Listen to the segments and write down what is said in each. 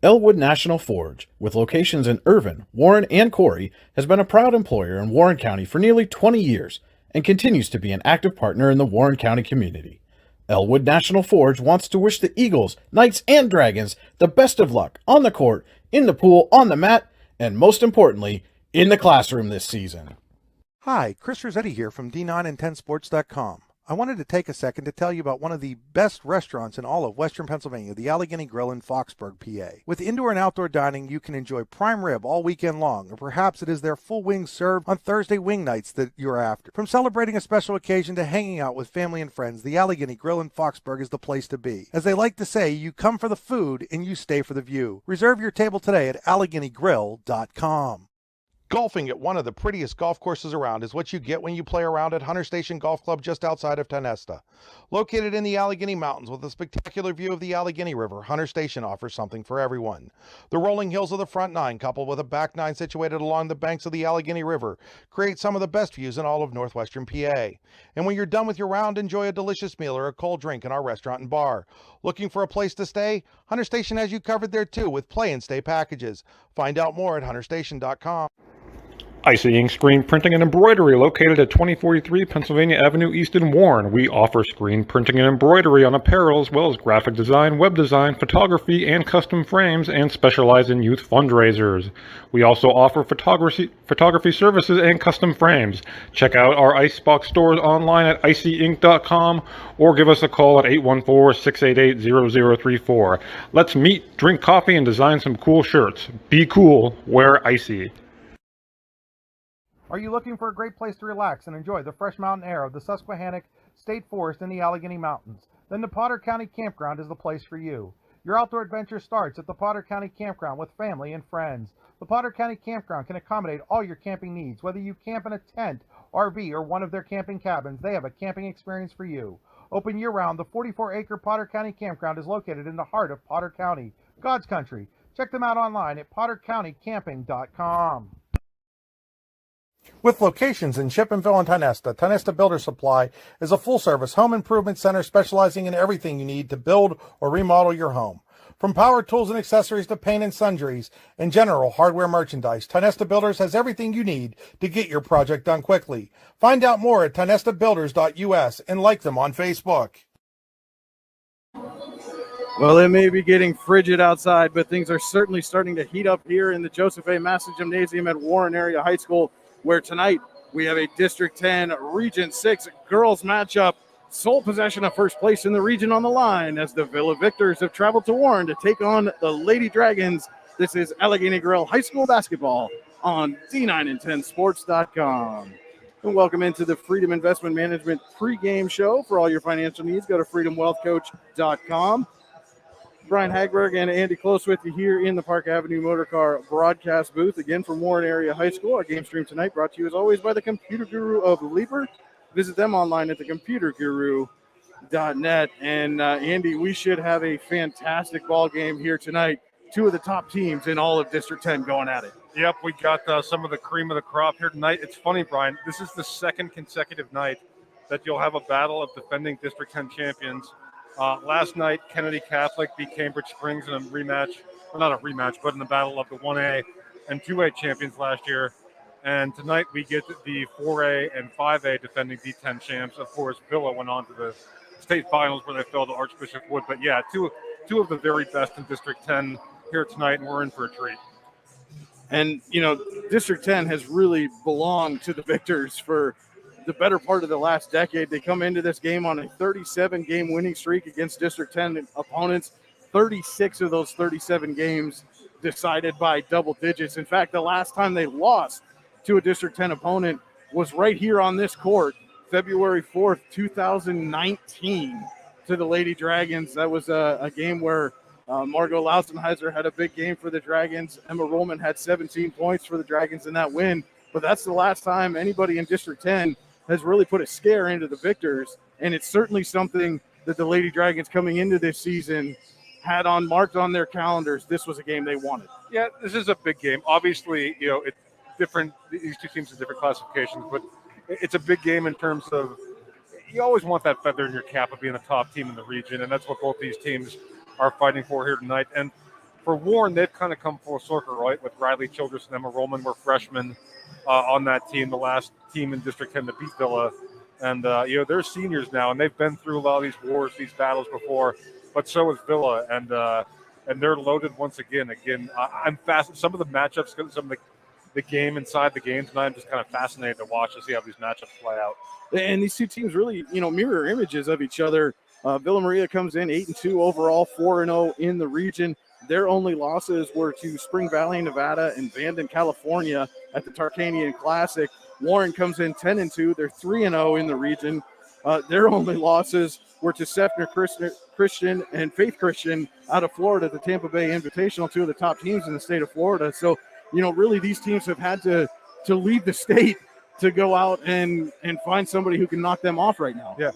Elwood National Forge, with locations in Irvin, Warren, and Corry, has been a proud employer in Warren County for nearly 20 years and continues to be an active partner in the Warren County community. Elwood National Forge wants to wish the Eagles, Knights, and Dragons the best of luck on the court, in the pool, on the mat, and most importantly, in the classroom this season. Hi, Chris Rossetti here from D9and10sports.com. I wanted to take a second to tell you about one of the best restaurants in all of Western Pennsylvania, the Allegheny Grill in Foxburg, PA. With indoor and outdoor dining, you can enjoy prime rib all weekend long, or perhaps it is their full wings served on Thursday wing nights that you're after. From celebrating a special occasion to hanging out with family and friends, the Allegheny Grill in Foxburg is the place to be. As they like to say, you come for the food and you stay for the view. Reserve your table today at AlleghenyGrill.com. Golfing at one of the prettiest golf courses around is what you get when you play around at Hunter Station Golf Club just outside of Tonesta. Located in the Allegheny Mountains with a spectacular view of the Allegheny River, Hunter Station offers something for everyone. The rolling hills of the front nine, coupled with a back nine situated along the banks of the Allegheny River, create some of the best views in all of northwestern PA. And when you're done with your round, enjoy a delicious meal or a cold drink in our restaurant and bar. Looking for a place to stay? Hunter Station has you covered there too with play and stay packages. Find out more at hunterstation.com. Icy Ink Screen Printing and Embroidery, located at 2043 Pennsylvania Avenue East in Warren. We offer screen printing and embroidery on apparel, as well as graphic design, web design, photography, and custom frames, and specialize in youth fundraisers. We also offer photography services and custom frames. Check out our Icebox stores online at icyink.com or give us a call at 814-688-0034. Let's meet, drink coffee, and design some cool shirts. Be cool, wear Icy. Are you looking for a great place to relax and enjoy the fresh mountain air of the Susquehannock State Forest in the Allegheny Mountains? Then the Potter County Campground is the place for you. Your outdoor adventure starts at the Potter County Campground with family and friends. The Potter County Campground can accommodate all your camping needs. Whether you camp in a tent, RV, or one of their camping cabins, they have a camping experience for you. Open year-round, the 44-acre Potter County Campground is located in the heart of Potter County, God's country. Check them out online at pottercountycamping.com. With locations in Shippenville and Tonesta, Tonesta Builder Supply is a full-service home improvement center specializing in everything you need to build or remodel your home. From power tools and accessories to paint and sundries and general hardware merchandise, Tonesta Builders has everything you need to get your project done quickly. Find out more at tonestabuilders.us and like them on Facebook. Well, it may be getting frigid outside, but things are certainly starting to heat up here in the Joseph A. Massa Gymnasium at Warren Area High School, where tonight we have a District 10 Region 6 girls matchup. Sole possession of first place in the region on the line as the Villa Victors have traveled to Warren to take on the Lady Dragons. This is Allegheny Grill High School basketball on D9and10sports.com. And welcome into the Freedom Investment Management pregame show. For all your financial needs, go to freedomwealthcoach.com. Brian Hagberg and Andy Close with you here in the Park Avenue Motorcar broadcast booth, again from Warren Area High School. Our game stream tonight brought to you as always by the Computer Guru of Leaper. Visit them online at thecomputerguru.net. And Andy, we should have a fantastic ball game here tonight. Two of the top teams in all of District 10 going at it. Yep, we got some of the cream of the crop here tonight. It's funny, Brian, this is the second consecutive night that you'll have a battle of defending District 10 champions. Last night, Kennedy Catholic beat Cambridge Springs in a rematch. Well, not a rematch, but in the battle of the 1A and 2A champions last year. And tonight we get the 4A and 5A defending D10 champs. Of course, Villa went on to the state finals where they fell to Archbishop Wood. But yeah, two of the very best in District 10 here tonight, and we're in for a treat. And, you know, District 10 has really belonged to the Victors for the better part of the last decade. They come into this game on a 37-game winning streak against District 10 opponents. 36 of those 37 games decided by double digits. In fact, the last time they lost to a District 10 opponent was right here on this court, February 4th, 2019, to the Lady Dragons. That was a game where Margot Lausenheiser had a big game for the Dragons. Emma Rollman had 17 points for the Dragons in that win. But that's the last time anybody in District 10 has really put a scare into the Victors, and it's certainly something that the Lady Dragons coming into this season had marked on their calendars. This was a game they wanted. Yeah, this is a big game. Obviously, you know, it's different. These two teams have different classifications, but it's a big game in terms of you always want that feather in your cap of being a top team in the region, and that's what both these teams are fighting for here tonight. And For Warren, they've kind of come full circle, right? With Riley Childress and Emma Rollman were freshmen on that team, the last team in District 10 to beat Villa. And, they're seniors now, and they've been through a lot of these wars, these battles before, but so is Villa. And they're loaded once again. I'm fascinated. Some of the matchups, some of the game inside the game tonight, I'm just kind of fascinated to watch to see how these matchups play out. And these two teams really, mirror images of each other. Villa Maria comes in 8-2 overall, 4-0 in the region. Their only losses were to Spring Valley, Nevada, and Vanden, California at the Tarkanian Classic. Warren comes in 10-2. They're 3-0 in the region. Their only losses were to Sefner Christian and Faith Christian out of Florida at the Tampa Bay Invitational, two of the top teams in the state of Florida. So, really these teams have had to leave the state to go out and find somebody who can knock them off right now. Yeah.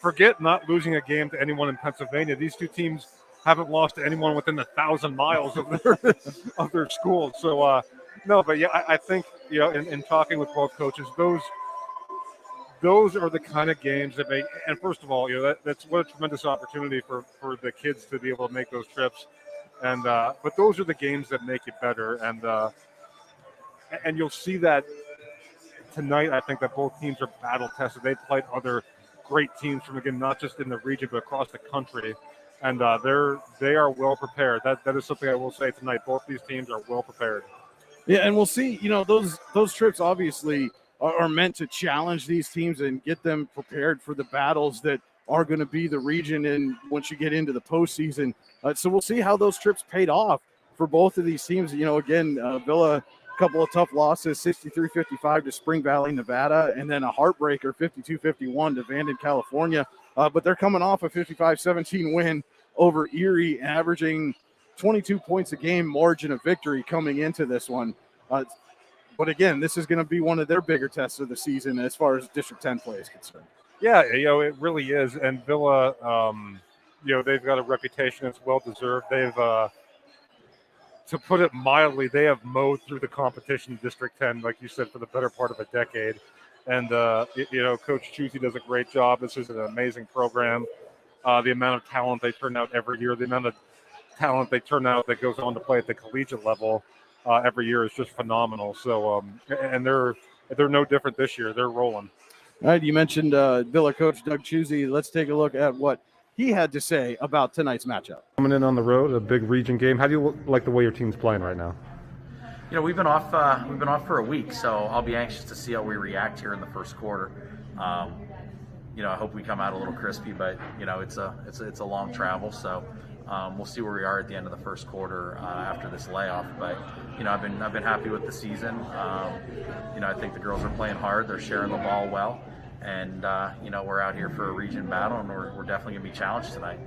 Forget not losing a game to anyone in Pennsylvania. These two teams haven't lost to anyone within 1,000 miles of their schools. So, no, but yeah, I think, in talking with both coaches, those are the kind of games that make, and first of all, that's what a tremendous opportunity for the kids to be able to make those trips. And, but those are the games that make it better. And you'll see that tonight. I think that both teams are battle tested. They played other great teams from, again, not just in the region, but across the country. And they are well prepared. That is something I will say tonight. Both these teams are well prepared. Yeah, and we'll see. Those trips obviously are meant to challenge these teams and get them prepared for the battles that are going to be the region. And once you get into the postseason, so we'll see how those trips paid off for both of these teams. Villa, a couple of tough losses, 63-55 to Spring Valley, Nevada, and then a heartbreaker, 52-51 to Vanden, California. But they're coming off a 55-17 win over Erie, averaging 22 points a game margin of victory coming into this one. But again, this is going to be one of their bigger tests of the season as far as District 10 play is concerned. Yeah, it really is. And Villa, they've got a reputation that's well-deserved. They've, to put it mildly, they have mowed through the competition in District 10, like you said, for the better part of a decade. And, Coach Chusey does a great job. This is an amazing program. The amount of talent they turn out every year, the amount of talent they turn out that goes on to play at the collegiate level every year is just phenomenal. So, and they're no different this year. They're rolling. All right, you mentioned Villa coach Doug Chusey. Let's take a look at what he had to say about tonight's matchup. Coming in on the road, a big region game. How do you like the way your team's playing right now? We've been off for a week, so I'll be anxious to see how we react here in the first quarter. I hope we come out a little crispy, but it's a long travel, so we'll see where we are at the end of the first quarter after this layoff. But I've been happy with the season. I think the girls are playing hard. They're sharing the ball well, and we're out here for a region battle, and we're definitely gonna be challenged tonight.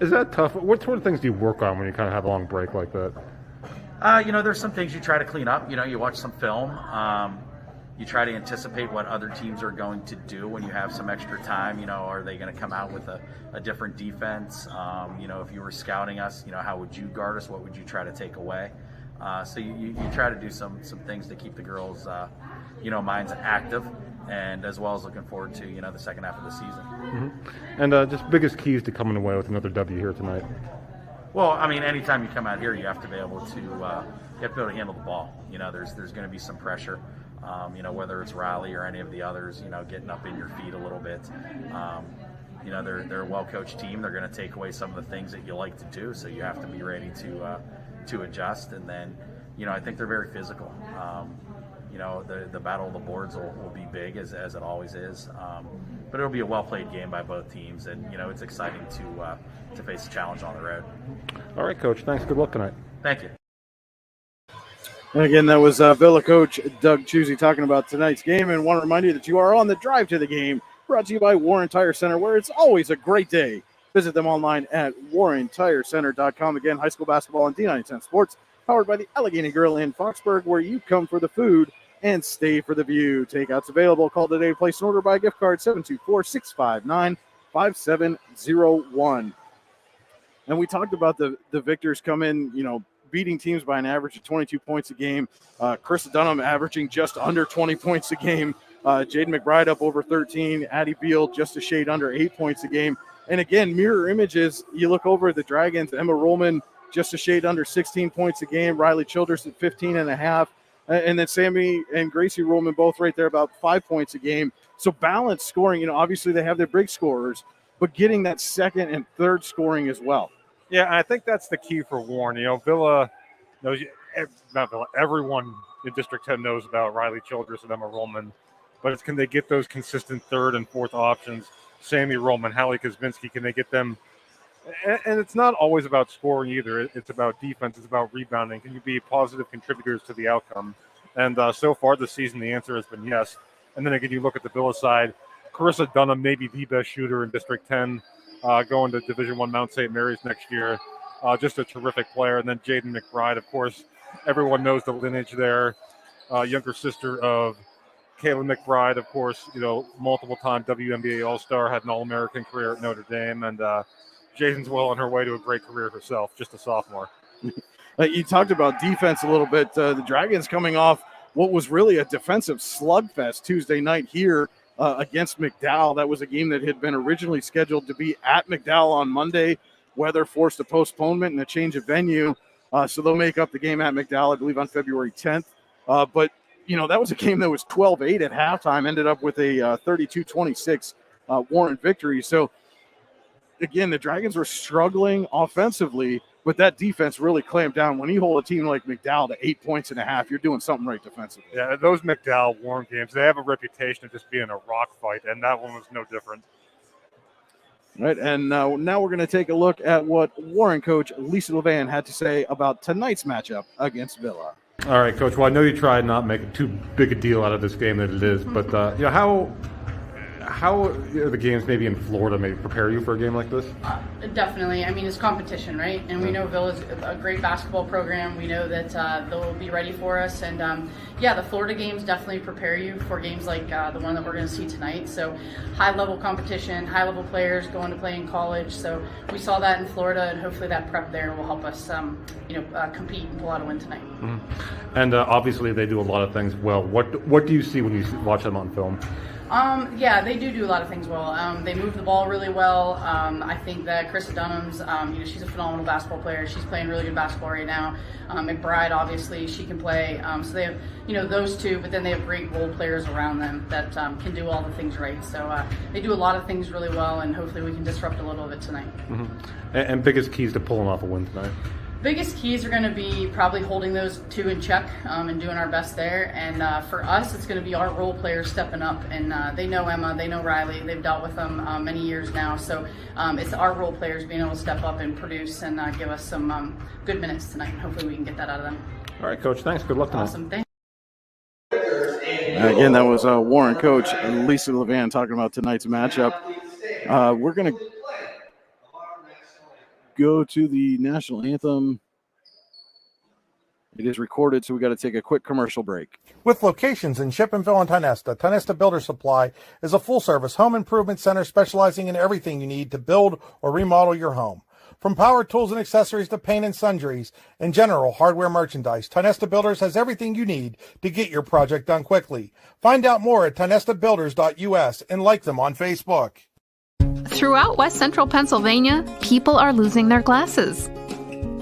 Is that tough? What sort of things do you work on when you kind of have a long break like that? There's some things you try to clean up. You watch some film. You try to anticipate what other teams are going to do when you have some extra time. Are they going to come out with a different defense? If you were scouting us, how would you guard us? What would you try to take away? So you try to do some things to keep the girls, minds active, and as well as looking forward to, the second half of the season. Mm-hmm. And just biggest keys to coming away with another W here tonight? Well, anytime you come out here, you have to be able to handle the ball. There's going to be some pressure. Whether it's Riley or any of the others, getting up in your feet a little bit. They're a well-coached team. They're going to take away some of the things that you like to do, so you have to be ready to adjust. And then, I think they're very physical. The battle of the boards will be big, as it always is. But it'll be a well-played game by both teams, and, it's exciting to face a challenge on the road. All right, Coach. Thanks. Good luck tonight. Thank you. And again, that was Villa coach Doug Chusey talking about tonight's game. And want to remind you that you are on the drive to the game, brought to you by Warren Tire Center, where it's always a great day. Visit them online at warrentirecenter.com. Again, high school basketball and D9 10 Sports, powered by the Allegheny Grill in Foxburg, where you come for the food and stay for the view. Takeouts available. Call today to place an order by gift card 724-659-5701. And we talked about the victors come in, beating teams by an average of 22 points a game. Krista Dunham averaging just under 20 points a game. Jaden McBride up over 13. Addie Beal just a shade under 8 points a game. And again, mirror images, you look over at the Dragons, Emma Rollman just a shade under 16 points a game. Riley Childress at 15.5. And then Sammy and Gracie Rollman both right there about 5 points a game. So balanced scoring, obviously they have their big scorers, but getting that second and third scoring as well. Yeah, and I think that's the key for Warren. Villa knows, not Villa, everyone in District 10 knows about Riley Childress and Emma Rollman, but it's can they get those consistent third and fourth options? Sammy Rollman, Hallie Kosminski, can they get them? And it's not always about scoring either. It's about defense. It's about rebounding. Can you be positive contributors to the outcome? And so far this season, the answer has been yes. And then again, you look at the Villa side, Carissa Dunham, maybe the best shooter in District 10, going to Division I Mount St. Mary's next year. Just a terrific player. And then Jaden McBride, of course, everyone knows the lineage there. Younger sister of Kayla McBride, of course, multiple-time WNBA All-Star, had an All-American career at Notre Dame, and Jaden's well on her way to a great career herself, just a sophomore. You talked about defense a little bit. The Dragons coming off what was really a defensive slugfest Tuesday night here against McDowell. That was a game that had been originally scheduled to be at McDowell on Monday. Weather forced a postponement and a change of venue, so they'll make up the game at McDowell, I believe, on February 10th. But that was a game that was 12-8 at halftime, ended up with a 32-26 Warren victory. So, again, the Dragons were struggling offensively, but that defense really clamped down. When you hold a team like McDowell to 8 points and a half, you're doing something right defensively. Yeah, those McDowell Warren games, they have a reputation of just being a rock fight, and that one was no different. Right, and now we're going to take a look at what Warren coach Lisa Levan had to say about tonight's matchup against Villa. All right, Coach. Well, I know you tried not making too big a deal out of this game that it is, but how the games maybe in Florida maybe prepare you for a game like this? Definitely. I mean, it's competition, right? And we know Villa's a great basketball program. We know that they'll be ready for us. And, the Florida games definitely prepare you for games like the one that we're going to see tonight. So high-level competition, high-level players going to play in college. So we saw that in Florida, and hopefully that prep there will help us, compete and pull out a win tonight. Mm-hmm. And obviously they do a lot of things well. What do you see when you watch them on film? They do a lot of things well. They move the ball really well. I think that Carissa Dunham's, she's a phenomenal basketball player. She's playing really good basketball right now. McBride, obviously, she can play. So they have, those two, but then they have great role players around them that can do all the things right. So they do a lot of things really well, and hopefully we can disrupt a little of it tonight. Mm-hmm. And biggest keys to pulling off a win tonight? Biggest keys are going to be probably holding those two in check and doing our best there. And for us, it's going to be our role players stepping up. And they know Emma, they know Riley. They've dealt with them many years now. So it's our role players being able to step up and produce and give us some good minutes tonight. Hopefully we can get that out of them. All right, Coach. Thanks. Good luck tonight. Awesome. Thanks. Again, that was Warren coach Lisa Levan talking about tonight's matchup. We're going to go to the national anthem. It is recorded, so we got to take a quick commercial break. With locations in Shippenville and Tionesta, Tionesta Builder Supply is a full-service home improvement center specializing in everything you need to build or remodel your home. From power tools and accessories to paint and sundries and general hardware merchandise, Tionesta Builders has everything you need to get your project done quickly. Find out more at tionestabuilders.us and like them on Facebook. Throughout West Central Pennsylvania, people are losing their glasses.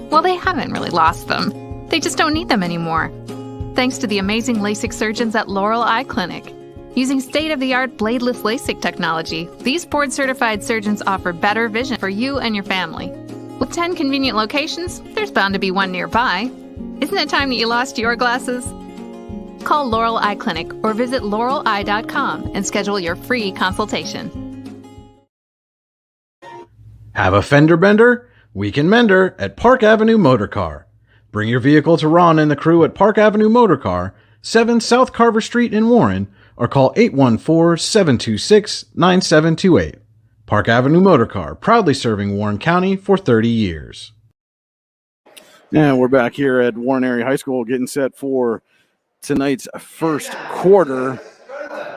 Well, they haven't really lost them. They just don't need them anymore. Thanks to the amazing LASIK surgeons at Laurel Eye Clinic. Using state-of-the-art bladeless LASIK technology, these board-certified surgeons offer better vision for you and your family. With 10 convenient locations, there's bound to be one nearby. Isn't it time that you lost your glasses? Call Laurel Eye Clinic or visit laureleye.com and schedule your free consultation. Have a fender bender? We can mend her at Park Avenue Motor Car. Bring your vehicle to Ron and the crew at Park Avenue Motor Car, 7 South Carver Street in Warren, or call 814-726-9728. Park Avenue Motor Car, proudly serving Warren County for 30 years. And we're back here at Warren Area High School getting set for tonight's first quarter.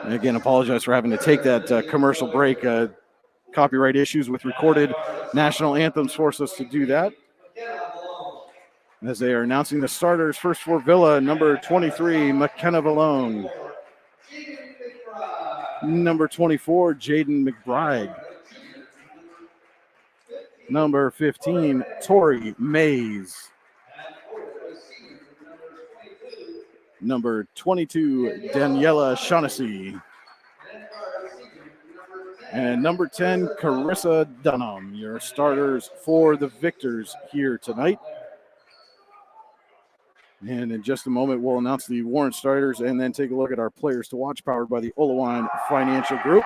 And again, apologize for having to take that commercial break. Copyright issues with recorded national anthems force us to do that. As they are announcing the starters, first for Villa, number 23, McKenna Vallone. Number 24, Jaden McBride. Number 15, Tori Mays. Number 22, Daniela Shaughnessy. And number 10, Carissa Dunham, your starters for the Victors here tonight. And in just a moment, we'll announce the Warren starters and then take a look at our players to watch, powered by the Olawine Financial Group.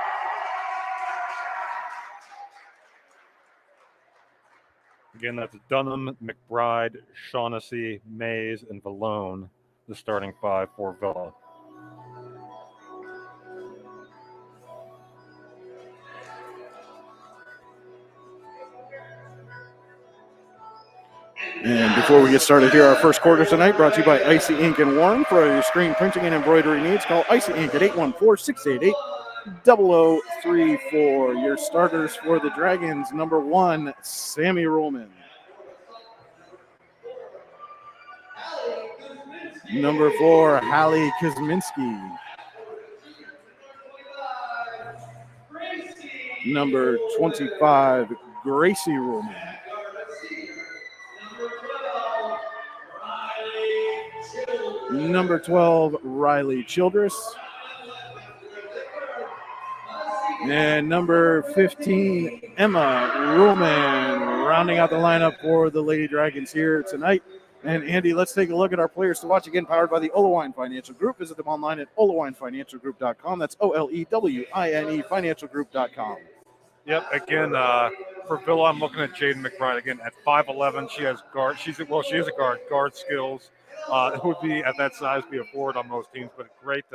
Again, that's Dunham, McBride, Shaughnessy, Mays, and Vallone, the starting five for Villa. And before we get started here, our first quarter tonight brought to you by Icy Ink and Warren. For your screen printing and embroidery needs, call Icy Ink at 814-688-0034. Your starters for the Dragons, number 1, Sammy Rollman. Number 4, Hallie Kuzminski. Number 25, Gracie Rollman. Number 12, Riley Childress. And number 15, Emma Ruhlman, rounding out the lineup for the Lady Dragons here tonight. And Andy, let's take a look at our players to watch, again, powered by the Olawine Financial Group. Visit them online at olawinefinancialgroup.com. That's OLEWINE financialgroup.com. Yep, again, for Villa, I'm looking at Jaden McBride again at 5'11". She has guard. She is a guard skills. It would be at that size be a forward on most teams, but great,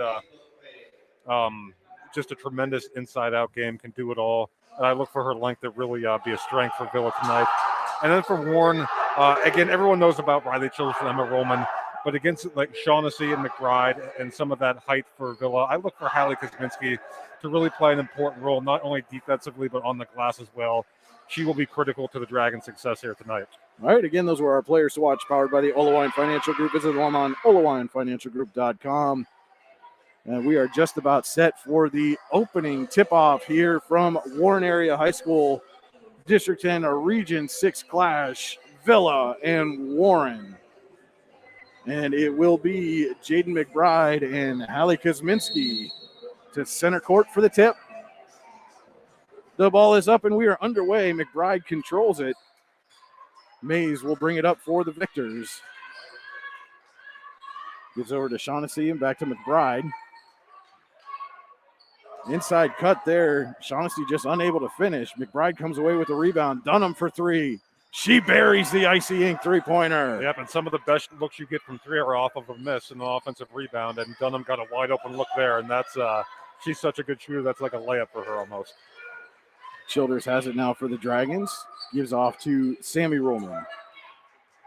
just a tremendous inside-out game, can do it all. And I look for her length to really be a strength for Villa tonight. And then for Warren, again, everyone knows about Riley Childress and Emma Rollman, but against like Shaughnessy and McBride and some of that height for Villa, I look for Hallie Kuzminski to really play an important role, not only defensively but on the glass as well. She will be critical to the Dragons' success here tonight. All right, again, those were our players to watch, powered by the Olawine Financial Group. Visit them on olawinefinancialgroup.com. And we are just about set for the opening tip-off here from Warren Area High School, District 10, a Region 6 clash, Villa and Warren. And it will be Jaden McBride and Hallie Kuzminski to center court for the tip. The ball is up and we are underway. McBride controls it. Mays will bring it up for the Victors. Gives over to Shaughnessy and back to McBride. Inside cut there. Shaughnessy just unable to finish. McBride comes away with the rebound. Dunham for three. She buries the Icy Ink three-pointer. Yep, and some of the best looks you get from three are off of a miss and an offensive rebound, and Dunham got a wide-open look there, and that's she's such a good shooter. That's like a layup for her almost. Childers has it now for the Dragons. Gives off to Sammy Rollman.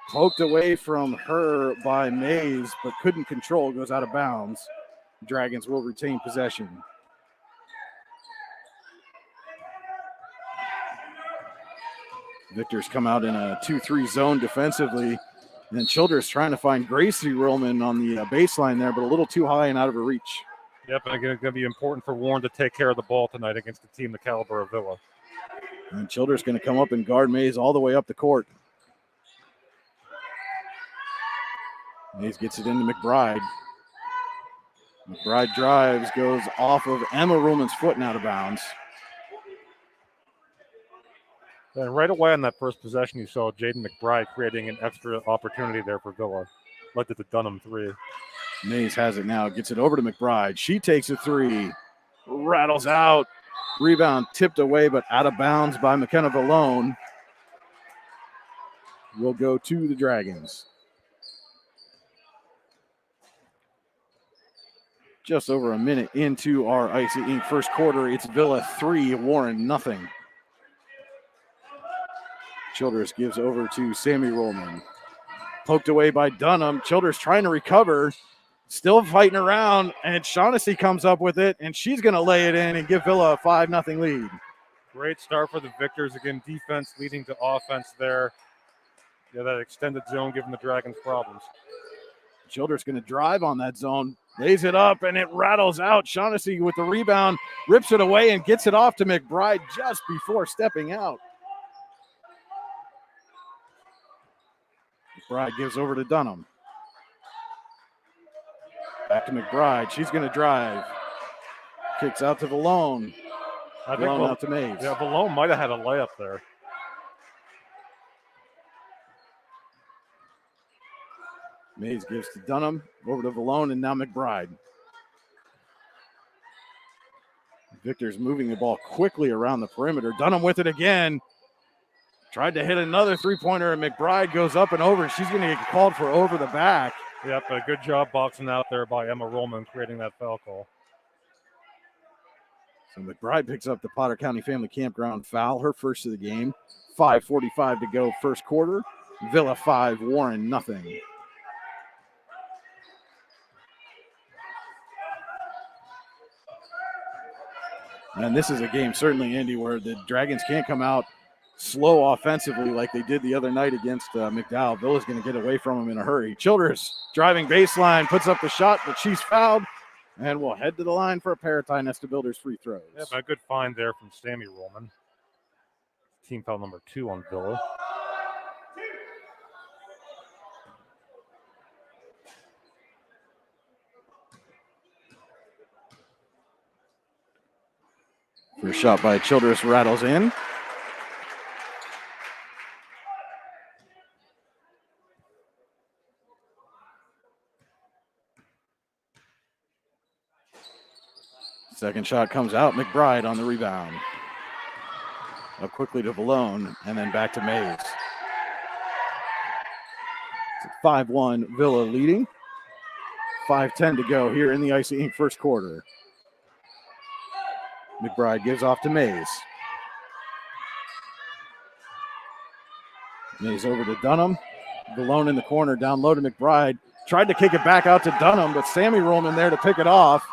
Poked away from her by Mays, but couldn't control. Goes out of bounds. Dragons will retain possession. Victors come out in a 2-3 zone defensively. And then Childers trying to find Gracie Rollman on the baseline there, but a little too high and out of her reach. Yep, and again, it's going to be important for Warren to take care of the ball tonight against a team the caliber of Villa. And Childers going to come up and guard Mays all the way up the court. Mays gets it into McBride. McBride drives, goes off of Emma Ruhlman's foot and out of bounds. And right away on that first possession, you saw Jaden McBride creating an extra opportunity there for Villa. Led to the Dunham three. Mays has it now, gets it over to McBride. She takes a three, rattles out. Rebound tipped away, but out of bounds by McKenna Vallone. Will go to the Dragons. Just over a minute into our Icy Ink first quarter. It's Villa 3, Warren nothing. Childers gives over to Sammy Rollman. Poked away by Dunham. Childers trying to recover. Still fighting around, and Shaughnessy comes up with it, and she's going to lay it in and give Villa a 5-0 lead. Great start for the Victors. Again, defense leading to offense there. Yeah, that extended zone giving the Dragons problems. Childers going to drive on that zone. Lays it up, and it rattles out. Shaughnessy with the rebound, rips it away, and gets it off to McBride just before stepping out. McBride gives over to Dunham. Back to McBride. She's going to drive. Kicks out to Valone. I think Valone out to Mays. Yeah, Valone might have had a layup there. Mays gives to Dunham. Over to Valone, and now McBride. Victor's moving the ball quickly around the perimeter. Dunham with it again. Tried to hit another three-pointer, and McBride goes up and over, and she's going to get called for over the back. Yep, a good job boxing out there by Emma Rollman, creating that foul call. So McBride picks up the Potter County Family Campground foul, her first of the game. 5:45 to go first quarter. Villa 5, Warren nothing. And this is a game, certainly, Andy, where the Dragons can't come out slow offensively like they did the other night against McDowell. Villa's going to get away from them in a hurry. Childress driving baseline, puts up the shot, but she's fouled. And we'll head to the line for a pair of Ty Nesta Builders free throws. Yep, a good find there from Sammy Rollman. Team foul number 2 on Villa. First shot by Childress rattles in. Second shot comes out. McBride on the rebound. Up quickly to Valone, and then back to Mays. It's 5-1 Villa leading. 5:10 to go here in the Icy Ink first quarter. McBride gives off to Mays. Mays over to Dunham. Valone in the corner, down low to McBride. Tried to kick it back out to Dunham, but Sammy Rollman there to pick it off.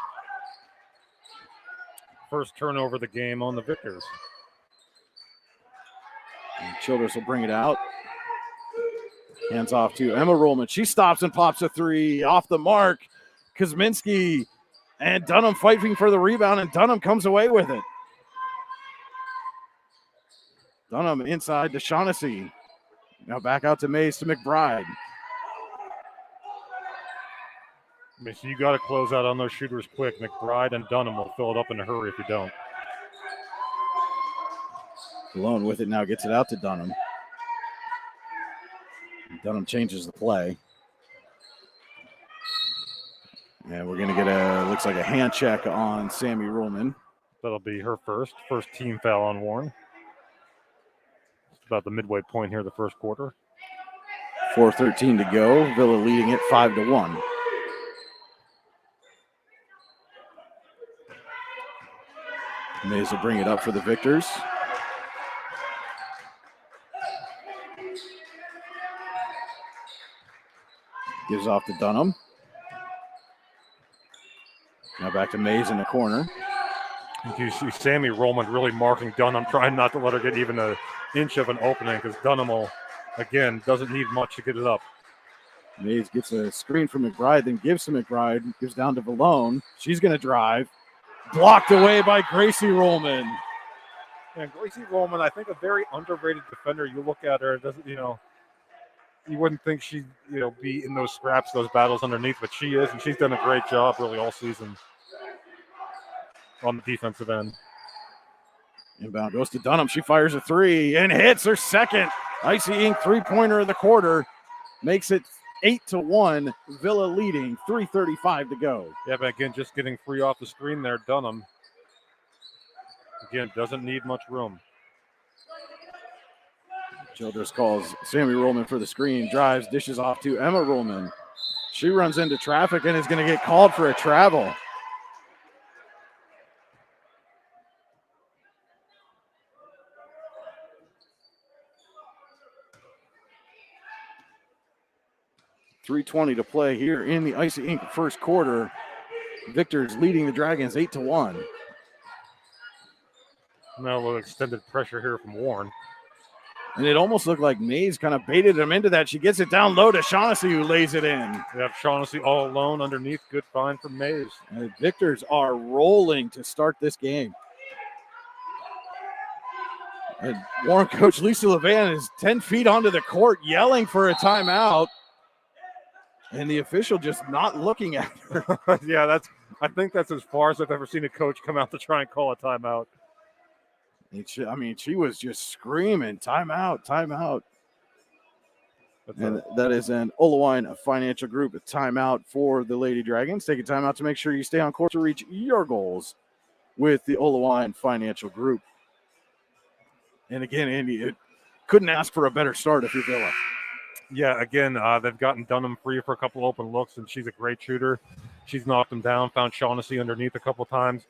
First turnover of the game on the Victors. And Childress will bring it out. Hands off to Emma Rollman. She stops and pops a three off the mark. Kuzminski and Dunham fighting for the rebound, and Dunham comes away with it. Dunham inside to Shaughnessy. Now back out to Mays to McBride. So you got to close out on those shooters quick. McBride and Dunham will fill it up in a hurry if you don't. Malone with it now, gets it out to Dunham. Dunham changes the play. And we're going to get looks like a hand check on Sammy Rollman. That'll be her first team foul on Warren. It's about the midway point here of the first quarter. 4:13 to go. Villa leading it 5-1. Mays will bring it up for the Victors. Gives off to Dunham. Now back to Mays in the corner. You see Sammy Rollman really marking Dunham, trying not to let her get even an inch of an opening because Dunham will, again, doesn't need much to get it up. Mays gets a screen from McBride, then gives to McBride, gives down to Valone. She's going to drive. Blocked away by Gracie Rollman. And Gracie Rollman, I think a very underrated defender. You look at her, it doesn't, you wouldn't think she'd, be in those scraps, those battles underneath, but she is, and she's done a great job really all season on the defensive end. Inbound goes to Dunham. She fires a three and hits her second. Icy Ink three-pointer of the quarter. Makes it 8-1. Villa leading. 3:35 to go. Yeah, but again, just getting free off the screen there, Dunham. Again, doesn't need much room. Childress calls Sammy Rollman for the screen. Drives, dishes off to Emma Rollman. She runs into traffic and is going to get called for a travel. .320 to play here in the Icy Ink first quarter. Victors leading the Dragons 8-1. Now a little extended pressure here from Warren. And it almost looked like Mays kind of baited him into that. She gets it down low to Shaughnessy, who lays it in. We have Shaughnessy all alone underneath. Good find from Mays. And the Victors are rolling to start this game. And Warren coach Lisa Levan is 10 feet onto the court yelling for a timeout. And the official just not looking at her. Yeah, I think that's as far as I've ever seen a coach come out to try and call a timeout. She was just screaming, timeout, timeout. And that is an Olawine Financial Group timeout for the Lady Dragons. Take a timeout to make sure you stay on court to reach your goals with the Olawine Financial Group. And again, Andy, it couldn't ask for a better start if you're Villa. Yeah, again, they've gotten Dunham free for a couple open looks, and she's a great shooter. She's knocked them down, found Shaughnessy underneath a couple times.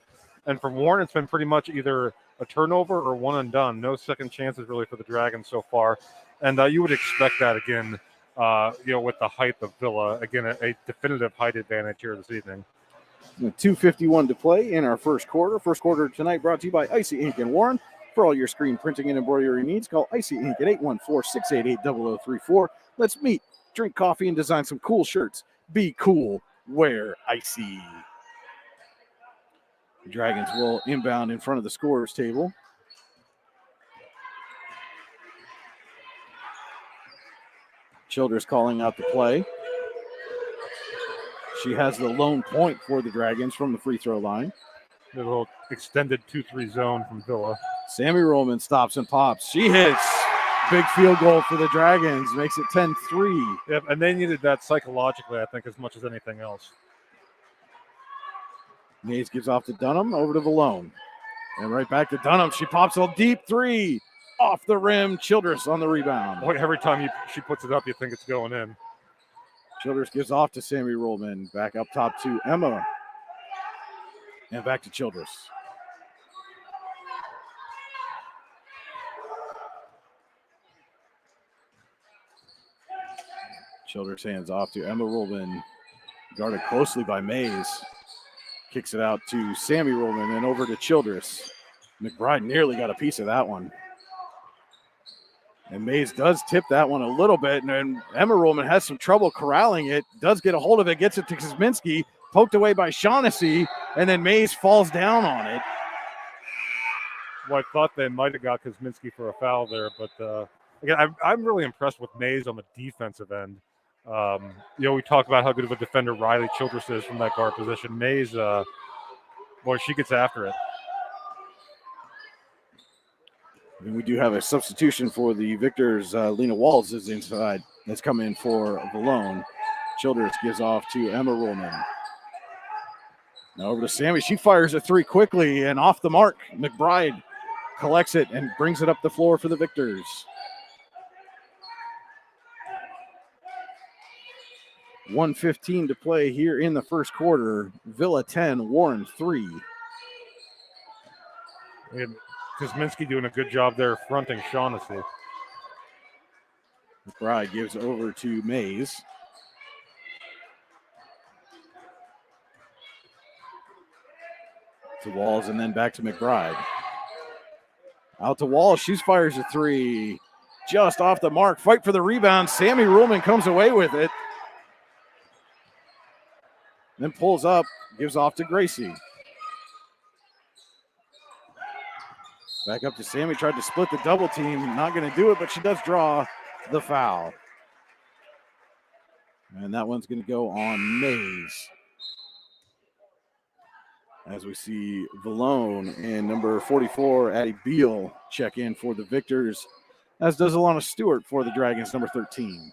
And from Warren, it's been pretty much either a turnover or one and done. No second chances really for the Dragons so far. And you would expect that again, with the height of Villa. Again, a definitive height advantage here this evening. 2:51 to play in our first quarter. First quarter tonight brought to you by Icy Ink and Warren. For all your screen printing and embroidery needs, call Icy Ink at 814-688-0034. Let's meet, drink coffee, and design some cool shirts. Be cool, wear Icy. The Dragons will inbound in front of the scorer's table. Childress calling out the play. She has the lone point for the Dragons from the free throw line. A little extended 2-3 zone from Villa. Sammy Rollman stops and pops. She hits. Big field goal for the Dragons. Makes it 10-3. Yep, and they needed that psychologically, I think, as much as anything else. Mays gives off to Dunham, over to Valone. And right back to Dunham. She pops a deep three. Off the rim. Childress on the rebound. Boy, every time she puts it up, you think it's going in. Childress gives off to Sammy Rollman. Back up top to Emma. And back to Childress. Childress hands off to Emma Rollman. Guarded closely by Mays. Kicks it out to Sammy Rollman and over to Childress. McBride nearly got a piece of that one. And Mays does tip that one a little bit, and Emma Rollman has some trouble corralling it. Does get a hold of it, gets it to Kosminski. Poked away by Shaughnessy, and then Mays falls down on it. Well, I thought they might have got Kosminski for a foul there, but again, I'm really impressed with Mays on the defensive end. We talk about how good of a defender Riley Childress is from that guard position. Mays, boy, she gets after it. And we do have a substitution for the Victors. Lena Walls is inside. That's come in for Valone. Childress gives off to Emma Rollman. Now over to Sammy. She fires a three quickly and off the mark. McBride collects it and brings it up the floor for the Victors. .115 to play here in the first quarter. Villa 10, Warren 3. And Kosminski doing a good job there fronting Shaughnessy. McBride gives over to Mays. To Walls and then back to McBride. Out to Walls. She fires a three. Just off the mark. Fight for the rebound. Sammy Ruhlman comes away with it. Then pulls up. Gives off to Gracie. Back up to Sammy. Tried to split the double team. Not going to do it, but she does draw the foul. And that one's going to go on Mays. As we see Valone and number 44, Addie Beal, check in for the Victors, as does Alana Stewart for the Dragons, number 13.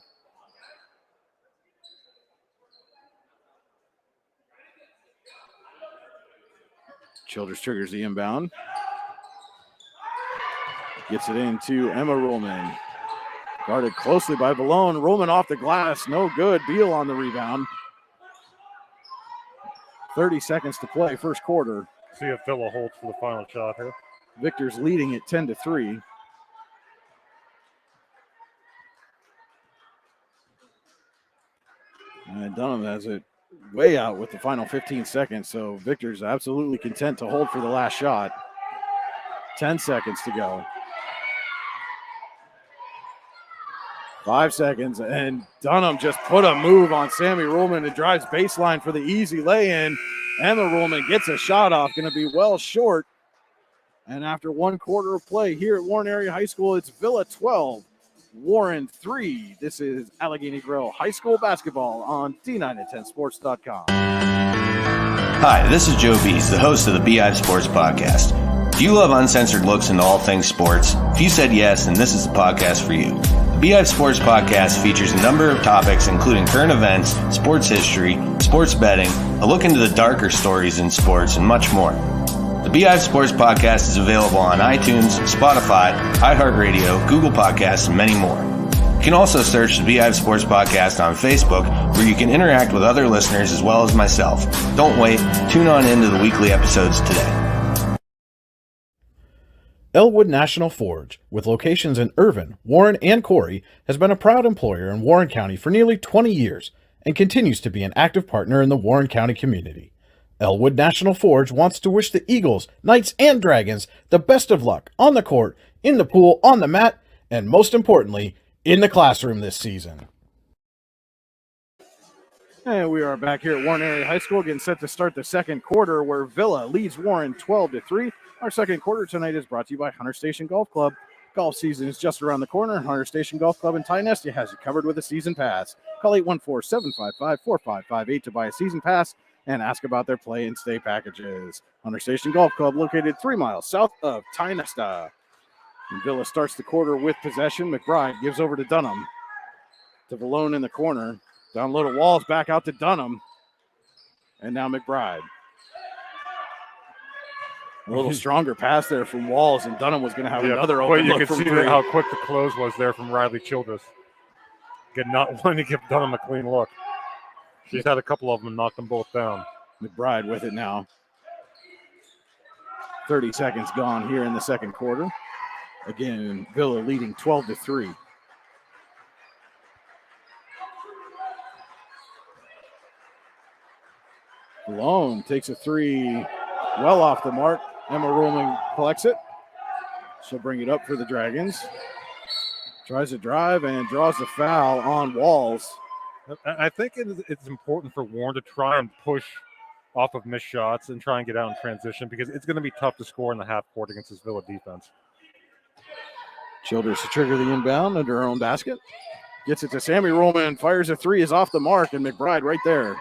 Childress triggers the inbound. Gets it into Emma Rollman. Guarded closely by Valone. Rollman off the glass. No good. Beal on the rebound. 30 seconds to play, first quarter. See if Villa holds for the final shot here. Victors leading at 10-3. And Dunham has it way out with the final 15 seconds, so Victor's absolutely content to hold for the last shot. 10 seconds to go. 5 seconds, and Dunham just put a move on Sammy Rollman and drives baseline for the easy lay-in. Emma Rollman gets a shot off, going to be well short And after one quarter of play here at Warren Area High School, it's Villa 12, Warren 3. This is Allegheny Grove High School basketball on D910sports.com. Hi, this is Joe Bees, the host of the BI Sports Podcast. Do you love uncensored looks into all things sports? If you said yes, then this is the podcast for you. The BI Sports Podcast features a number of topics including current events, sports history, sports betting, a look into the darker stories in sports, and much more. The BI Sports Podcast is available on iTunes, Spotify, iHeartRadio, Google Podcasts, and many more. You can also search the BI Sports Podcast on Facebook, where you can interact with other listeners as well as myself. Don't wait. Tune on into the weekly episodes today. Elwood National Forge, with locations in Irvin, Warren, and Corry, has been a proud employer in Warren County for nearly 20 years and continues to be an active partner in the Warren County community. Elwood National Forge wants to wish the Eagles, Knights, and Dragons the best of luck on the court, in the pool, on the mat, and most importantly, in the classroom this season. And we are back here at Warren Area High School, getting set to start the second quarter, where Villa leads Warren 12-3. Our second quarter tonight is brought to you by Hunter Station Golf Club. Golf season is just around the corner, and Hunter Station Golf Club in Tynesti has you covered with a season pass. Call 814-755-4558 to buy a season pass and ask about their play and stay packages. Hunter Station Golf Club, located 3 miles south of Tynesta. And Villa starts the quarter with possession. McBride gives over to Dunham. To Valone in the corner. Down low to Walls, back out to Dunham. And now McBride. A little stronger pass there from Walls, and Dunham was going to have another open look from three. You can see how quick the close was there from Riley Childress. Not wanting to give Dunham a clean look. She's had a couple of them and knocked them both down. McBride with it now. 30 seconds gone here in the second quarter. Again, Villa leading 12-3. Malone takes a three well off the mark. Emma Roman collects it. She'll bring it up for the Dragons. Tries to drive and draws the foul on Walls. I think it's important for Warren to try and push off of missed shots and try and get out in transition, because it's going to be tough to score in the half court against this Villa defense. Childers to trigger the inbound under her own basket. Gets it to Sammy Roman. Fires a three, is off the mark, and McBride right there.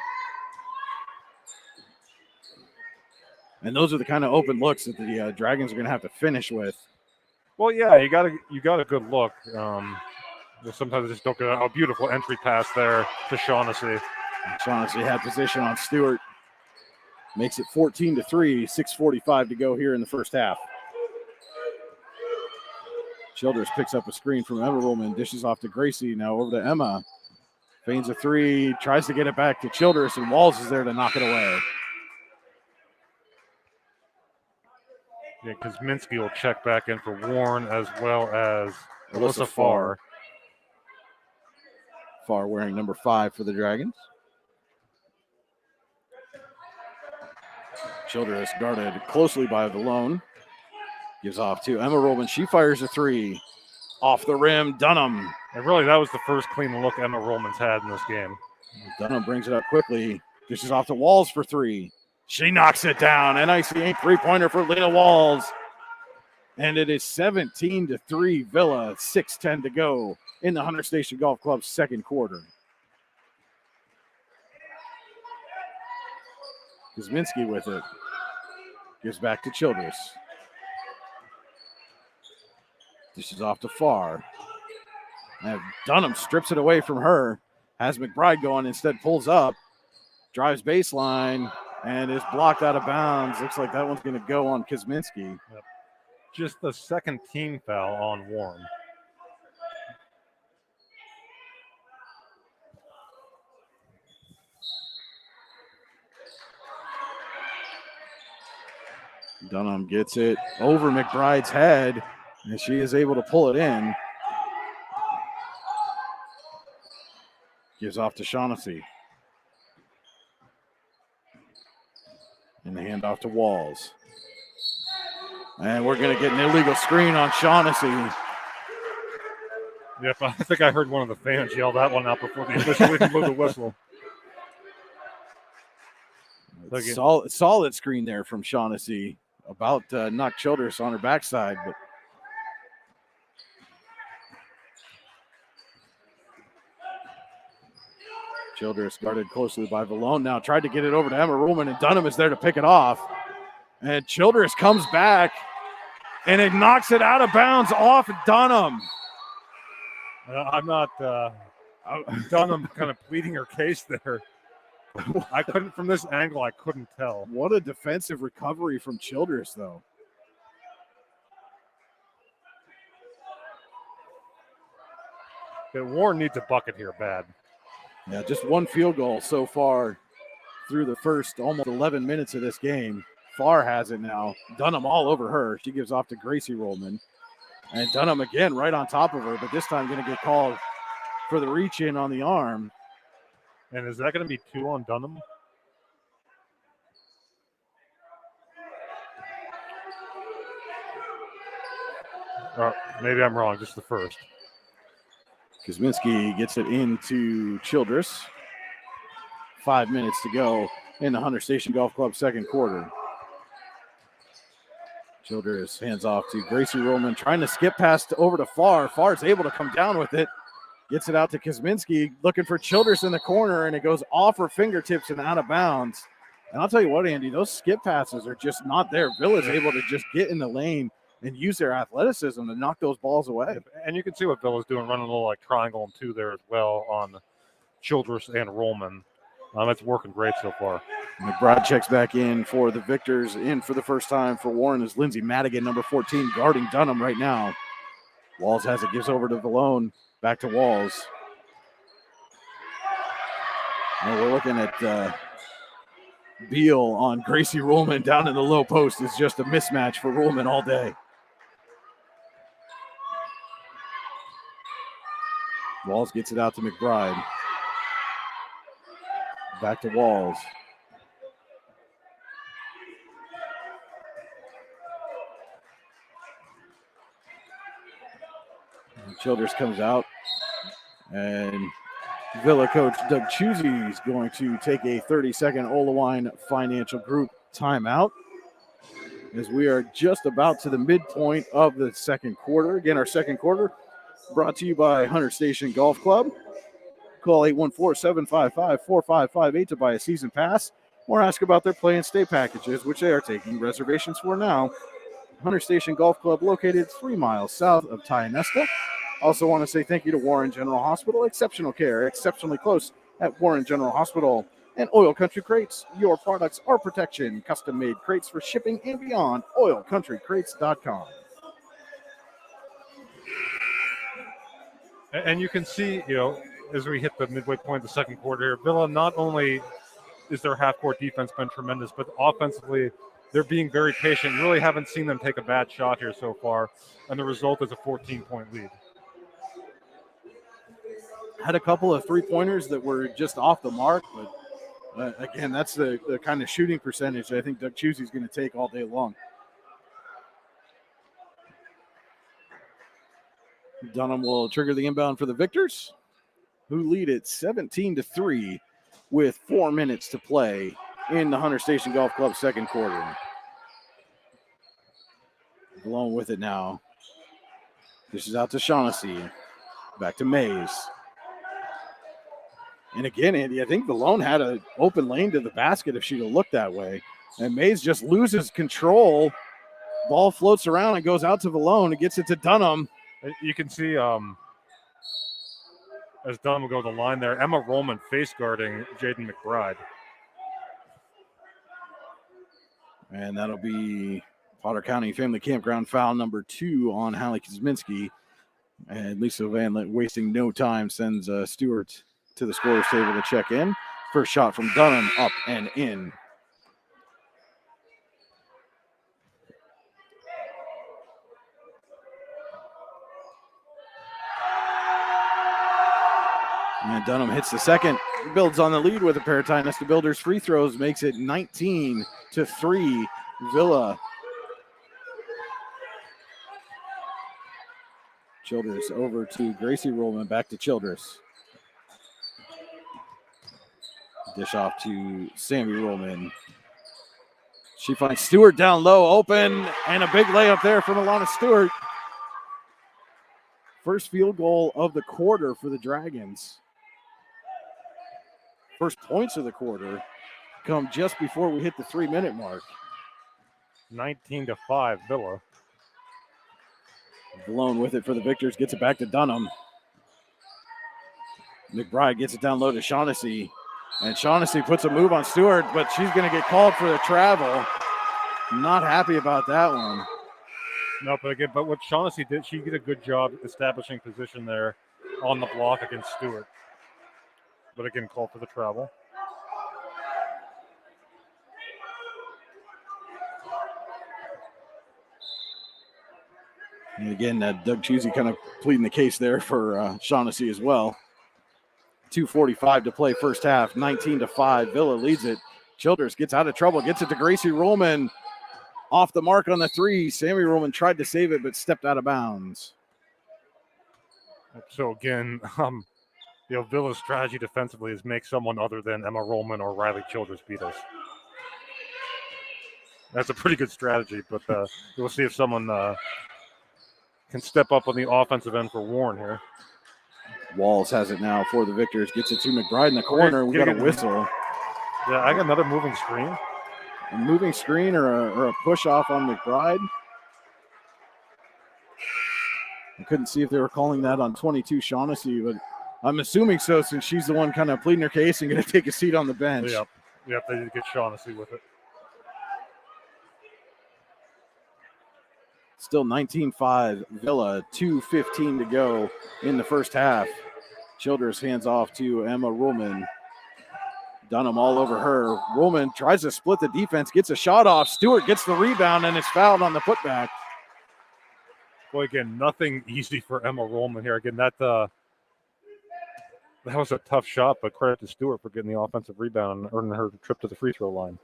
And those are the kind of open looks that the Dragons are going to have to finish with. Well, yeah, you got a good look. Sometimes they just don't get a beautiful entry pass there to Shaughnessy. Shaughnessy had position on Stewart. Makes it 14-3, 6:45 to go here in the first half. Childers picks up a screen from Emma Roman, dishes off to Gracie, now over to Emma. Feigns a three, tries to get it back to Childers, and Walls is there to knock it away. Yeah, Kosminski will check back in for Warren, as well as Alyssa Farr. Farr wearing number 5 for the Dragons. Childress guarded closely by Valone. Gives off to Emma Roman. She fires a three. Off the rim, Dunham. And really, that was the first clean look Emma Roman's had in this game. Dunham brings it up quickly. Dishes off to Walls for three. She knocks it down. NIC three-pointer for Lena Walls. And it is 17-3 Villa, 6:10 to go in the Hunter Station Golf Club's second quarter. Kosminski with it. Gives back to Childress. Dishes off to Farr. And Dunham strips it away from her. Has McBride going, instead pulls up. Drives baseline and is blocked out of bounds. Looks like that one's going to go on Kosminski. Yep. Just the second team foul on Warren. Dunham gets it over McBride's head, and she is able to pull it in. Gives off to Shaughnessy. And the handoff to Walls. And we're going to get an illegal screen on Shaughnessy. Yep, I think I heard one of the fans yell that one out before the official even blew the whistle. Solid screen there from Shaughnessy about knocked Childress on her backside, but Childress guarded closely by Valone now, tried to get it over to Emma Ruhlman, and Dunham is there to pick it off. And Childress comes back, and it knocks it out of bounds off Dunham. I'm not Dunham kind of pleading her case there. I couldn't, from this angle, I couldn't tell. What a defensive recovery from Childress, though. Yeah, Warren needs a bucket here bad. Yeah, just one field goal so far through the first almost 11 minutes of this game. Farr has it now. Dunham all over her. She gives off to Gracie Rollman. And Dunham again right on top of her, but this time going to get called for the reach in on the arm. And is that going to be 2 on Dunham? Or maybe I'm wrong, just the first. Kuzminski gets it into Childress. 5 minutes to go in the Hunter Station Golf Club second quarter. Childress hands off to Gracie Rollman, trying to skip past over to Farr. Farr's able to come down with it. Gets it out to Kuzminski, looking for Childress in the corner, and it goes off her fingertips and out of bounds. And I'll tell you what, Andy, those skip passes are just not there. Villa's able to just get in the lane and use their athleticism to knock those balls away. And you can see what Villa's doing, running a little like triangle and 2 there as well on Childress and Rollman. It's working great so far. McBride checks back in for the victors. In for the first time for Warren is Lindsay Madigan, number 14, guarding Dunham right now. Walls has it, gives over to Valone. Back to Walls. And we're looking at Beal on Gracie Rollman down in the low post. Is just a mismatch for Rollman all day. Walls gets it out to McBride. Back to Walls. Childress comes out, and Villa coach Doug Chusey is going to take a 30-second Olawine Financial Group timeout as we are just about to the midpoint of the second quarter. Again, our second quarter brought to you by Hunter Station Golf Club. Call 814-755-4558 to buy a season pass or ask about their play and stay packages, which they are taking reservations for now. Hunter Station Golf Club, located 3 miles south of Tionesta. Also want to say thank you to Warren General Hospital. Exceptional care, exceptionally close at Warren General Hospital. And Oil Country Crates, your products, our protection. Custom-made crates for shipping and beyond. OilCountryCrates.com. And you can see, as we hit the midway point of the second quarter here, Villa, not only is their half-court defense been tremendous, but offensively, they're being very patient. You really haven't seen them take a bad shot here so far, and the result is a 14-point lead. Had a couple of three-pointers that were just off the mark, but again, that's the kind of shooting percentage I think Doug Chusey's going to take all day long. Dunham will trigger the inbound for the Victors, who lead it 17-3 with 4 minutes to play in the Hunter Station Golf Club second quarter. Along with it now. This is out to Shaughnessy. Back to Mays. And again, Andy, I think Valone had an open lane to the basket if she'd have looked that way. And Mays just loses control. Ball floats around and goes out to Valone. It gets it to Dunham. You can see as Dunham will go to the line there, Emma Rollman face guarding Jaden McBride. And that'll be Potter County Family Campground foul number 2 on Hallie Kuzminski. And Lisa Van, wasting no time, sends Stewart to the scorer's table to check in. First shot from Dunham, up and in. And Dunham hits the second, builds on the lead with a pair of Tionesta Builders free throws, makes it 19-3 Villa. Childress over to Gracie Rollman, back to Childress. Dish off to Sammy Rollman. She finds Stewart down low, open, and a big layup there from Alana Stewart. First field goal of the quarter for the Dragons. First points of the quarter come just before we hit the 3-minute mark. 19-5, Villa. Blown with it for the Victors, gets it back to Dunham. McBride gets it down low to Shaughnessy. And Shaughnessy puts a move on Stewart, but she's going to get called for the travel. Not happy about that one. No, but what Shaughnessy did, she did a good job establishing position there on the block against Stewart. But again, called for the travel. And again, Doug Chusey kind of pleading the case there for Shaughnessy as well. 2:45 to play first half, 19-5. Villa leads it. Childers gets out of trouble, gets it to Gracie Rollman. Off the mark on the three. Sammy Rollman tried to save it, but stepped out of bounds. So again, Villa's strategy defensively is make someone other than Emma Rollman or Riley Childers beat us. That's a pretty good strategy, but we'll see if someone can step up on the offensive end for Warren here. Walls has it now for the Victors. Gets it to McBride in the corner. We got a whistle. Yeah, I got another moving screen. A moving screen or a push off on McBride. I couldn't see if they were calling that on 22 Shaughnessy, but I'm assuming so since she's the one kind of pleading her case and going to take a seat on the bench. Yep, they did get Shaughnessy with it. Still 19-5 Villa, 2:15 to go in the first half. Childers hands off to Emma Ruhlman. Dunham all over her. Ruhlman tries to split the defense, gets a shot off. Stewart gets the rebound and is fouled on the putback. Boy, again, nothing easy for Emma Ruhlman here. Again, that was a tough shot, but credit to Stewart for getting the offensive rebound and earning her trip to the free throw line.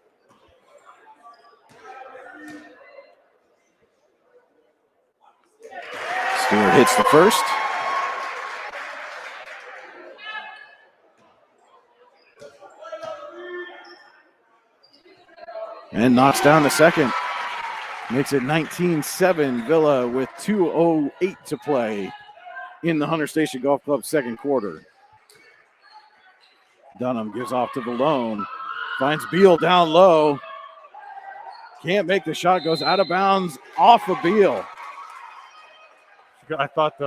Stewart hits the first. And knocks down the second. Makes it 19-7 Villa with 2:08 to play in the Hunter Station Golf Club second quarter. Dunham gives off to Valone. Finds Beal down low. Can't make the shot. Goes out of bounds off of Beal. I thought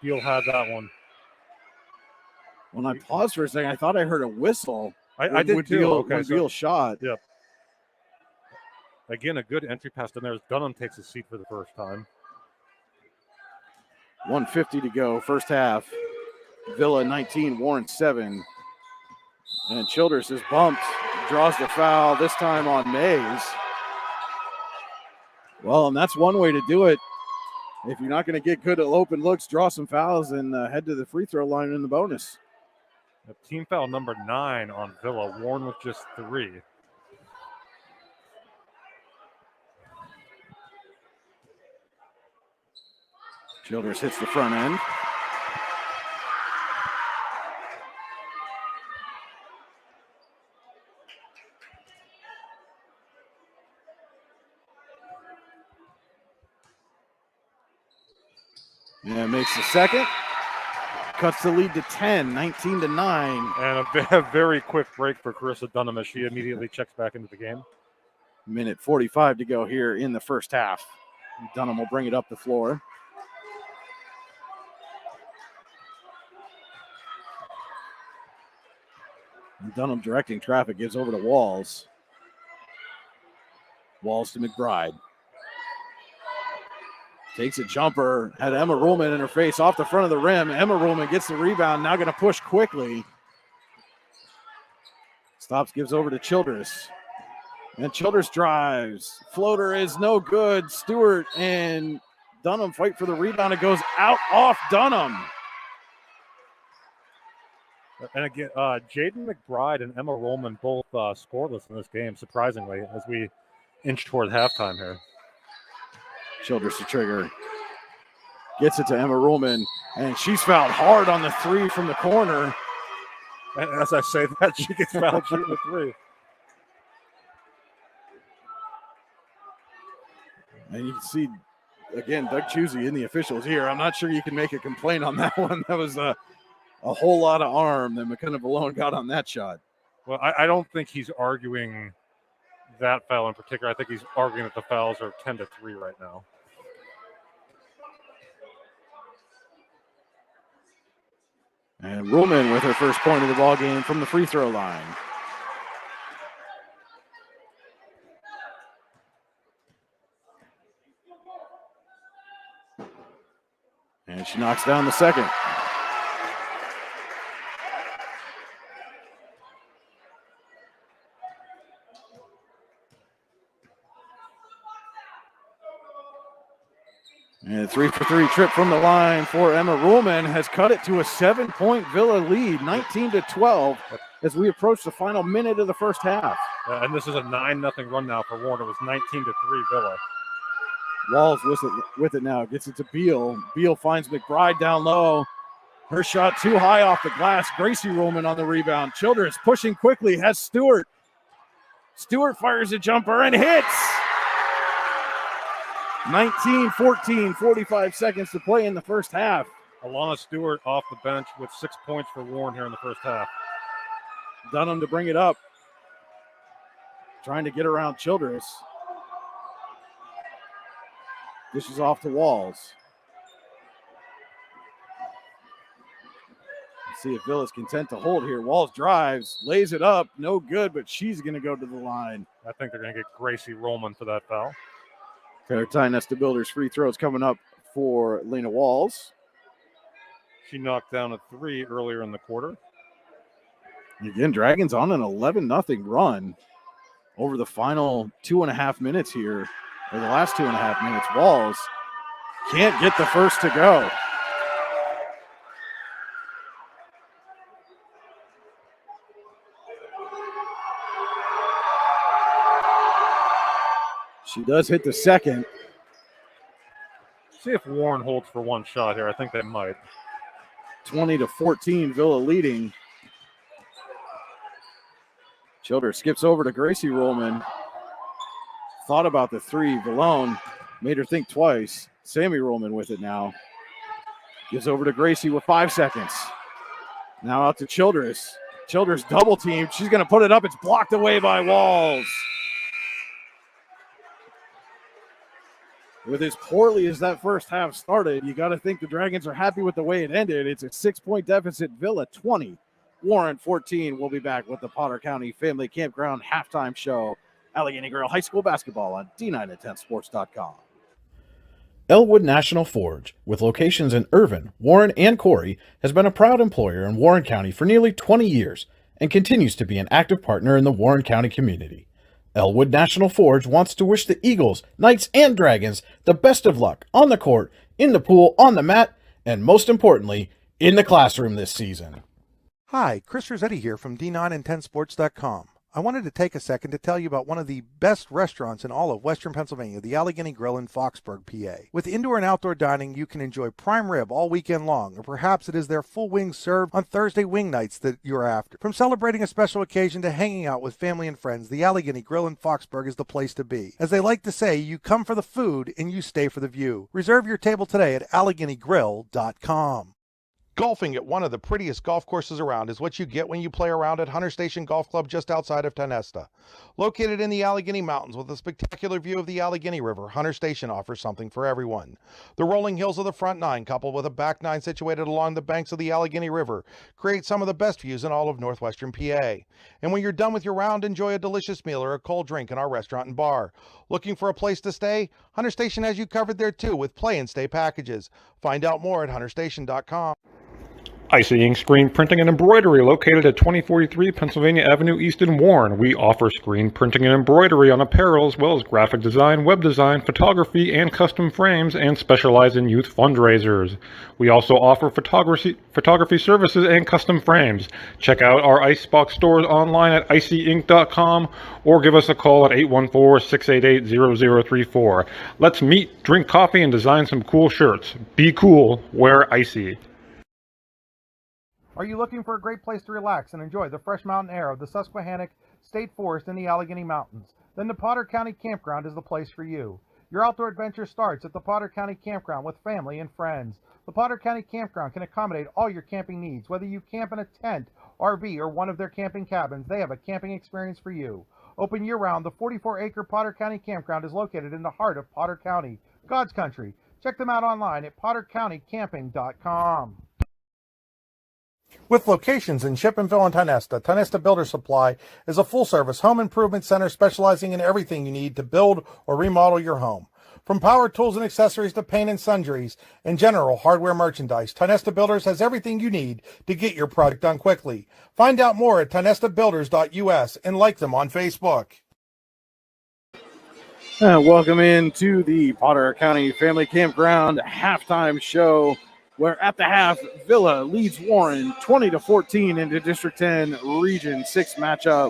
Beal had that one. When I paused for a second, I thought I heard a whistle. I did too. When Beal shot. Yep. Again, a good entry pass down there as Dunham takes a seat for the first time. 1:50 to go, first half. Villa 19, Warren 7. And Childers is bumped, draws the foul, this time on Mays. Well, and that's one way to do it. If you're not going to get good at open looks, draw some fouls and head to the free throw line in the bonus. Team foul number 9 on Villa. Warren with just 3. Childers hits the front end. Yeah, makes the second. Cuts the lead to 10, 19-9. And a very quick break for Carissa Dunham as she immediately checks back into the game. Minute 45 to go here in the first half. Dunham will bring it up the floor. And Dunham directing traffic, gives over to Walls. Walls to McBride. Takes a jumper, had Emma Ruhlman in her face off the front of the rim. Emma Ruhlman gets the rebound, now going to push quickly. Stops, gives over to Childers. And Childers drives. Floater is no good. Stewart and Dunham fight for the rebound. It goes out off Dunham. And again, Jaden McBride and Emma Ruhlman both scoreless in this game, surprisingly, as we inch toward halftime here. Childers to trigger. Gets it to Emma Ruhlman, and she's fouled hard on the three from the corner. And as I say that, she gets fouled shooting the three. And you can see, again, Doug Chusey in the officials here. I'm not sure you can make a complaint on that one. That was a whole lot of arm that McKenna Valone got on that shot. Well, I don't think he's arguing that foul in particular. I think he's arguing that the fouls are 10-3 right now. And Ruhlman with her first point of the ball game from the free throw line. And she knocks down the second. And a 3-for-3 trip from the line for Emma Ruhlman has cut it to a 7-point Villa lead, 19-12, as we approach the final minute of the first half. And this is a 9-0 run now for Warren. It was 19-3 Villa. Walls with it now, gets it to Beal. Beal finds McBride down low. Her shot too high off the glass. Gracie Ruhlman on the rebound. Childress pushing quickly, has Stewart. Stewart fires a jumper and hits. 19-14, 45 seconds to play in the first half. Alana Stewart off the bench with 6 points for Warren here in the first half. Dunham to bring it up. Trying to get around Childress. Dishes off to Walls. Let's see if Villa's content to hold here. Walls drives, lays it up, no good, but she's going to go to the line. I think they're going to get Gracie Ruhlman for that foul. Paratine Nesta Builders free throws coming up for Lena Walls. She knocked down a 3 earlier in the quarter. Again, Dragons on an 11-0 run over the final 2.5 minutes here, or the last 2.5 minutes. Walls can't get the first to go. She does hit the second. See if Warren holds for one shot here. I think they might. 20-14, Villa leading. Childress skips over to Gracie Ruhlman. Thought about the three. Valone made her think twice. Sammy Ruhlman with it now. Gives over to Gracie with 5 seconds. Now out to Childress. Childress double teamed. She's going to put it up. It's blocked away by Walls. With as poorly as that first half started, you got to think the Dragons are happy with the way it ended. It's a 6-point deficit. Villa 20, Warren 14. We'll be back with the Potter County Family Campground halftime show. Allegheny Girl High School basketball on D910sports.com. Elwood National Forge, with locations in Irvin, Warren, and Corey, has been a proud employer in Warren County for nearly 20 years and continues to be an active partner in the Warren County community. Elwood National Forge wants to wish the Eagles, Knights, and Dragons the best of luck on the court, in the pool, on the mat, and most importantly, in the classroom this season. Hi, Chris Rossetti here from D910sports.com. I wanted to take a second to tell you about one of the best restaurants in all of Western Pennsylvania, the Allegheny Grill in Foxburg, PA. With indoor and outdoor dining, you can enjoy prime rib all weekend long, or perhaps it is their full wings served on Thursday wing nights that you're after. From celebrating a special occasion to hanging out with family and friends, the Allegheny Grill in Foxburg is the place to be. As they like to say, you come for the food and you stay for the view. Reserve your table today at AlleghenyGrill.com. Golfing at one of the prettiest golf courses around is what you get when you play around at Hunter Station Golf Club just outside of Tonesta. Located in the Allegheny Mountains with a spectacular view of the Allegheny River, Hunter Station offers something for everyone. The rolling hills of the front nine, coupled with a back nine situated along the banks of the Allegheny River, create some of the best views in all of northwestern PA. And when you're done with your round, enjoy a delicious meal or a cold drink in our restaurant and bar. Looking for a place to stay? Hunter Station has you covered there too with play and stay packages. Find out more at hunterstation.com. Icy Ink Screen Printing and Embroidery, located at 2043 Pennsylvania Avenue East in Warren. We offer screen printing and embroidery on apparel, as well as graphic design, web design, photography, and custom frames, and specialize in youth fundraisers. We also offer photography services and custom frames. Check out our Icebox stores online at icyink.com or give us a call at 814-688-0034. Let's meet, drink coffee, and design some cool shirts. Be cool, wear Icy. Are you looking for a great place to relax and enjoy the fresh mountain air of the Susquehannock State Forest in the Allegheny Mountains? Then the Potter County Campground is the place for you. Your outdoor adventure starts at the Potter County Campground with family and friends. The Potter County Campground can accommodate all your camping needs. Whether you camp in a tent, RV, or one of their camping cabins, they have a camping experience for you. Open year-round, the 44-acre Potter County Campground is located in the heart of Potter County, God's country. Check them out online at pottercountycamping.com. With locations in Shippenville and Tionesta, Tionesta Builder Supply is a full-service home improvement center specializing in everything you need to build or remodel your home. From power tools and accessories to paint and sundries and general hardware merchandise, Tionesta Builders has everything you need to get your project done quickly. Find out more at tionestabuilders.us and like them on Facebook. Welcome into the Potter County Family Campground halftime show, where at the half, Villa leads Warren 20-14 into District 10 Region 6 matchup.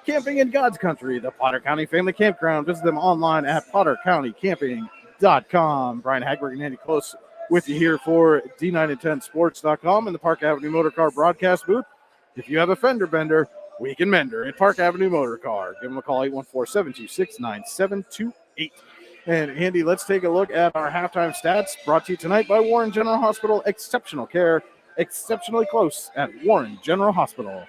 Camping in God's country, the Potter County Family Campground. Visit them online at pottercountycamping.com. Brian Hagberg and Andy Close with you here for D910sports.com in the Park Avenue Motor Car broadcast booth. If you have a fender bender, we can mend her at Park Avenue Motor Car. Give them a call, 814-726-9728. And Andy, let's take a look at our halftime stats, brought to you tonight by Warren General Hospital. Exceptional care, exceptionally close at Warren General Hospital.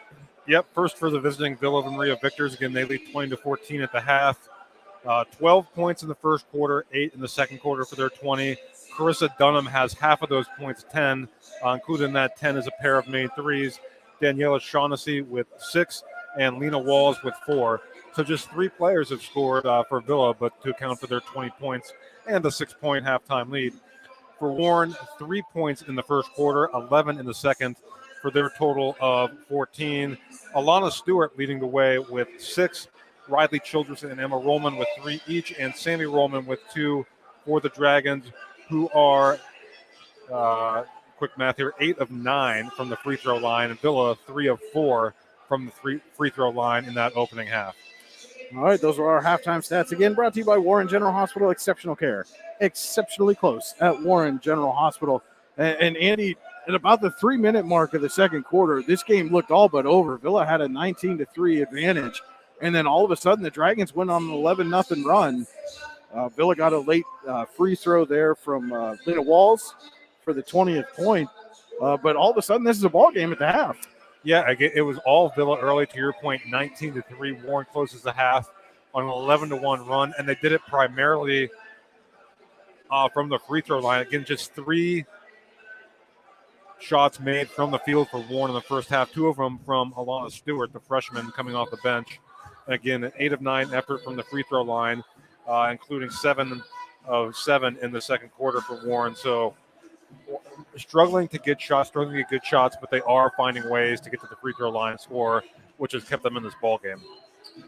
Yep, first for the visiting Villa Maria Victors. Again, they lead 20-14 at the half. 12 points in the first quarter, 8 in the second quarter for their 20. Carissa Dunham has half of those points, 10. Including that 10 is a pair of made threes. Daniela Shaughnessy with 6 and Lena Walls with 4. So just 3 players have scored for Villa, but to account for their 20 points and the 6-point halftime lead. For Warren, 3 points in the first quarter, 11 in the second, for their total of 14. Alana Stewart leading the way with 6. Riley Childress and Emma Rollman with 3 each, and Sammy Rollman with 2 for the Dragons, who are, quick math here, 8 of 9 from the free throw line, and Villa 3 of 4 from the free throw line in that opening half. All right, those are our halftime stats. Again, brought to you by Warren General Hospital. Exceptional care, exceptionally close at Warren General Hospital. And Andy, at about the 3-minute mark of the second quarter, this game looked all but over. Villa had a 19-3 advantage, and then all of a sudden the Dragons went on an 11-0 run. Villa got a late free throw there from Lena Walls for the 20th point, but all of a sudden this is a ball game at the half. Yeah, it was all Villa early, to your point, 19-3. Warren closes the half on an 11-1 run, and they did it primarily from the free throw line. Again, just 3 shots made from the field for Warren in the first half, 2 of them from Alana Stewart, the freshman coming off the bench. And again, an 8 of 9 effort from the free throw line, including 7 of 7 in the second quarter for Warren. So struggling to get good shots, but they are finding ways to get to the free throw line and score, which has kept them in this ball game.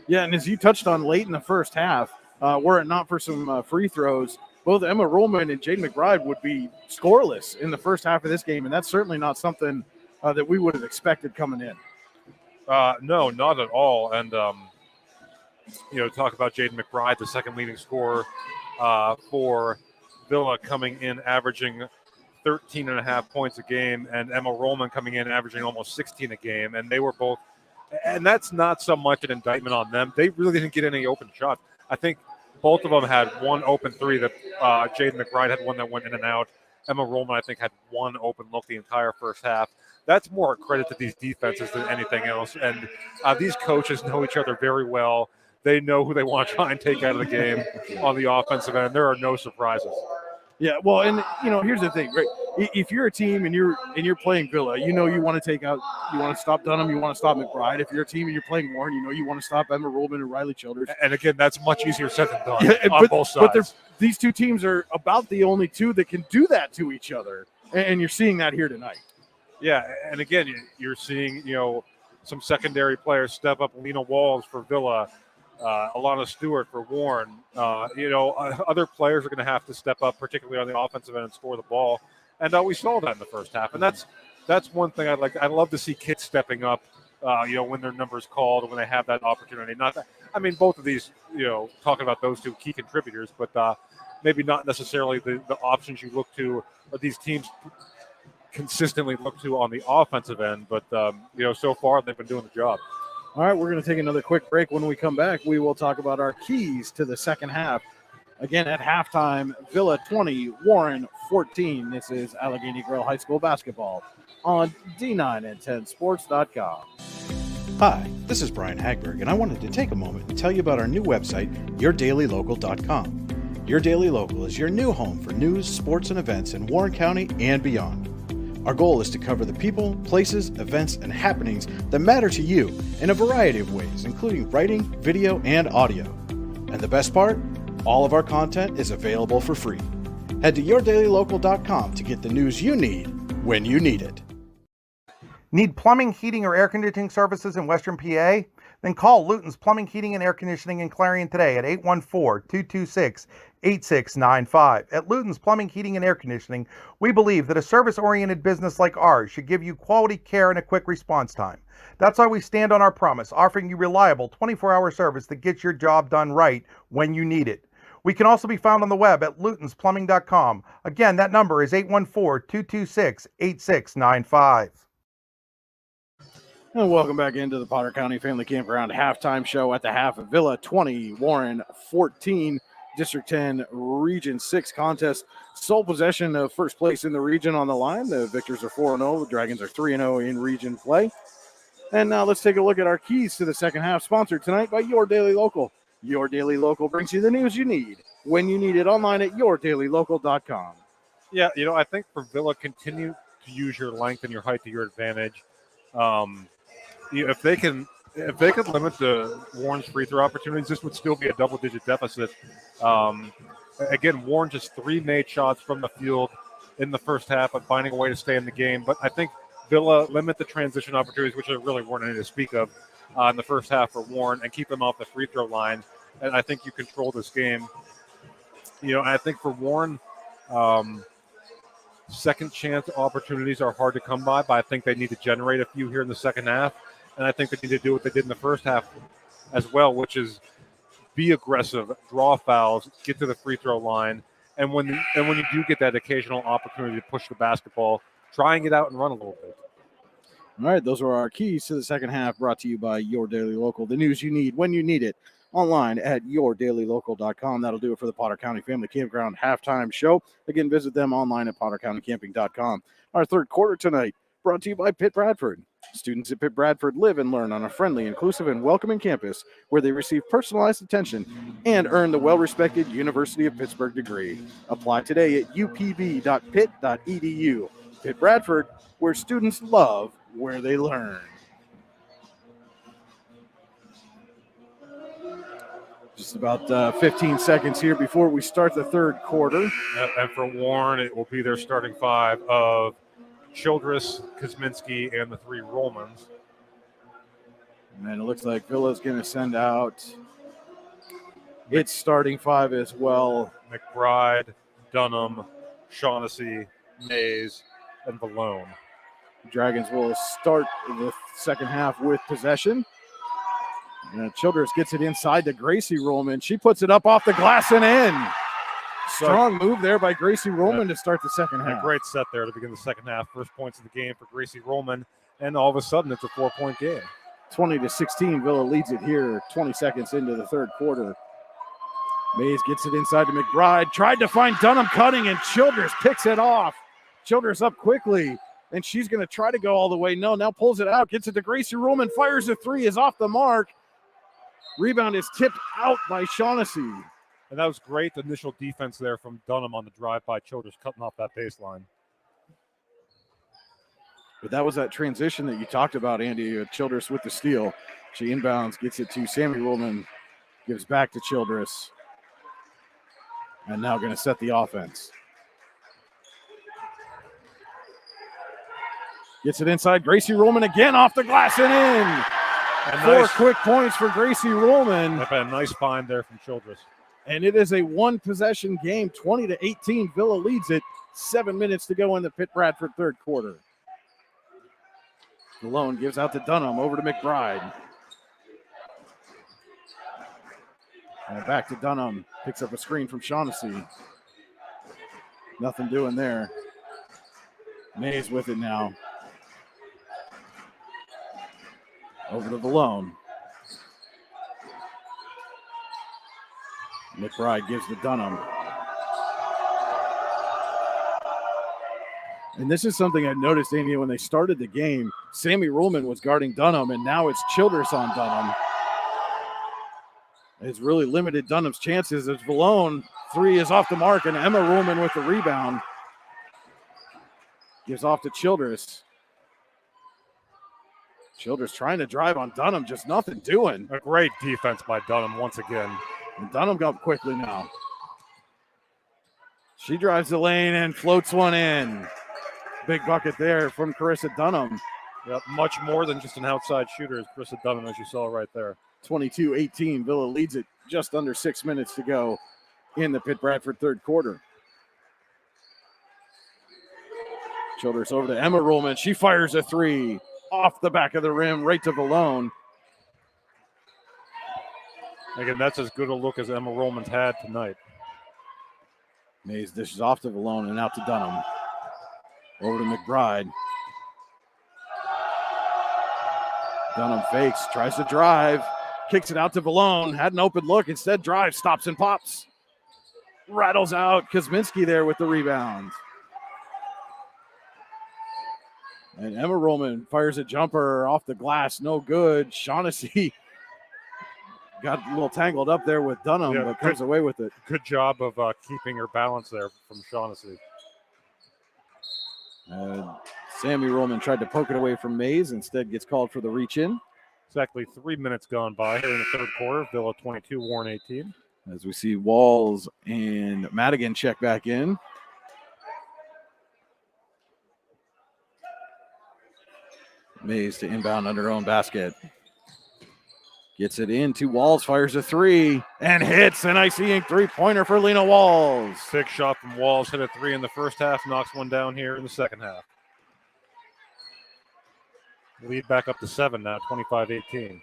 Yeah, and as you touched on late in the first half, were it not for some free throws, both Emma Rollman and Jade McBride would be scoreless in the first half of this game, and that's certainly not something that we would have expected coming in. No, not at all. And, talk about Jade McBride, the second leading scorer for Villa, coming in averaging 13.5 points a game, and Emma Rollman coming in averaging almost 16 a game. And they were both, and that's not so much an indictment on them. They really didn't get any open shots. I think both of them had one open three that Jade McBride had one that went in and out. Emma Rollman, I think, had one open look the entire first half. That's more a credit to these defenses than anything else. And these coaches know each other very well. They know who they want to try and take out of the game on the offensive end. There are no surprises. Yeah, well, and here's the thing, right? If you're a team and you're playing Villa, you want to stop Dunham, you want to stop McBride. If you're a team and you're playing Warren, you want to stop Emma Rollman and Riley Childress. And again, that's much easier said than done on both sides. But these two teams are about the only two that can do that to each other, and you're seeing that here tonight. Yeah, and again, you're seeing some secondary players step up. Lena Walls for Villa. Alana Stewart for Warren. Other players are going to have to step up, particularly on the offensive end, and score the ball. And we saw that in the first half. And that's one thing I'd like. I'd love to see kids stepping up, when their number's called, when they have that opportunity. Both of these, talking about those two key contributors, but maybe not necessarily the options you look to, or these teams consistently look to on the offensive end. But, so far they've been doing the job. All right, we're going to take another quick break. When we come back, we will talk about our keys to the second half Again, at halftime, Villa 20, Warren 14. This is Allegheny Grill High School basketball on D9and10sports.com. Hi, this is Brian Hagberg, and I wanted to take a moment and tell you about our new website, yourdailylocal.com. Your Daily Local is your new home for news, sports, and events in Warren County and beyond. Our goal is to cover the people, places, events, and happenings that matter to you in a variety of ways, including writing, video, and audio. And the best part? All of our content is available for free. Head to yourdailylocal.com to get the news you need when you need it. Need plumbing, heating, or air conditioning services in Western PA? Then call Luton's Plumbing, Heating, and Air Conditioning in Clarion today at 814-226-8695. At Luton's Plumbing, Heating, and Air Conditioning, we believe that a service-oriented business like ours should give you quality care and a quick response time. That's why we stand on our promise, offering you reliable 24-hour service that gets your job done right when you need it. We can also be found on the web at lutonsplumbing.com. Again, that number is 814-226-8695. And welcome back into the Potter County Family Campground halftime show at the half of Villa 20, Warren 14, District 10 Region 6 contest. Sole possession of first place in the region on the line. The Victors are 4-0. The Dragons are 3-0 in region play. And now let's take a look at our keys to the second half, sponsored tonight by Your Daily Local. Your Daily Local brings you the news you need when you need it, online at yourdailylocal.com. Yeah, I think for Villa, continue to use your length and your height to your advantage. If they could limit the Warren's free throw opportunities, this would still be a double-digit deficit. Again, Warren just 3 made shots from the field in the first half, but finding a way to stay in the game. But I think Villa limit the transition opportunities, which there really weren't any to speak of in the first half for Warren, and keep them off the free throw line. And I think you control this game. I think for Warren, second chance opportunities are hard to come by, but I think they need to generate a few here in the second half. And I think they need to do what they did in the first half as well, which is be aggressive, draw fouls, get to the free throw line. And when you do get that occasional opportunity to push the basketball, try and get out and run a little bit. All right, those are our keys to the second half, brought to you by Your Daily Local. The news you need when you need it, online at yourdailylocal.com. That'll do it for the Potter County Family Campground halftime show. Again, visit them online at pottercountycamping.com. Our third quarter tonight, brought to you by Pitt Bradford. Students at Pitt Bradford live and learn on a friendly, inclusive, and welcoming campus where they receive personalized attention and earn the well-respected University of Pittsburgh degree. Apply today at upb.pitt.edu. Pitt Bradford, where students love where they learn. Just about 15 seconds here before we start the third quarter. And for Warren, it will be their starting 5 of Childress, Kosminski, and the 3 Rollmans. And it looks like Villa's going to send out its starting 5 as well. McBride, Dunham, Shaughnessy, Mays, and Valone. Dragons will start the second half with possession. Childress gets it inside to Gracie Rollman. She puts it up off the glass and in. Strong move there by Gracie Rollman to start the second half. A great set there to begin the second half. First points of the game for Gracie Rollman, and all of a sudden it's a 4-point game. 20-16, Villa leads it here 20 seconds into the third quarter. Mays gets it inside to McBride. Tried to find Dunham cutting, and Childress picks it off. Childress up quickly, and she's going to try to go all the way. No, now pulls it out, gets it to Gracie Rollman, fires a 3, is off the mark. Rebound is tipped out by Shaughnessy. And that was great initial defense there from Dunham on the drive by Childress, cutting off that baseline. But that was that transition that you talked about, Andy. Childress with the steal. She inbounds, gets it to Sammy Rollman, gives back to Childress. And now going to set the offense. Gets it inside. Gracie Rollman again off the glass and in. And 4 quick points for Gracie Rollman. A nice find there from Childress. And it is a one-possession game, 20-18. Villa leads it. 7 minutes to go in the Pitt Bradford third quarter. Malone gives out to Dunham, over to McBride. And back to Dunham. Picks up a screen from Shaughnessy. Nothing doing there. Mays with it now. Over to Malone. McBride gives to Dunham. And this is something I noticed, Amy, when they started the game. Sammy Ruhlman was guarding Dunham, and now it's Childress on Dunham. It's really limited Dunham's chances as Valone, three is off the mark, and Emma Ruhlman with the rebound. Gives off to Childress. Childress trying to drive on Dunham, just nothing doing. A great defense by Dunham once again. And Dunham up quickly now. She drives the lane and floats one in. Big bucket there from Carissa Dunham. Yep, much more than just an outside shooter, as Carissa Dunham, as you saw right there. 22-18. Villa leads it just under 6 minutes to go in the Pitt Bradford third quarter. Childress over to Emma Ruhlman. She fires a three off the back of the rim, right to Valone. Again, that's as good a look as Emma Ruhlman's had tonight. Mays dishes off to Valone and out to Dunham. Over to McBride. Dunham fakes, tries to drive, kicks it out to Valone. Had an open look, instead drives, stops and pops. Rattles out. Kosminski there with the rebound. And Emma Ruhlman fires a jumper off the glass, no good. Shaughnessy got a little tangled up there with Dunham, but comes away with it. Good job of keeping her balance there from Shaughnessy. Sammy Ruhlman tried to poke it away from Mays, instead gets called for the reach-in. Exactly 3 minutes gone by here in the third quarter. Villa 22, Warren 18. As we see Walls and Madigan check back in. Mays to inbound under her own basket. Gets it into Walls, fires a three, and hits an icing three-pointer for Lena Walls. Big shot from Walls, hit a three in the first half, knocks one down here in the second half. Lead back up to 7 now, 25-18.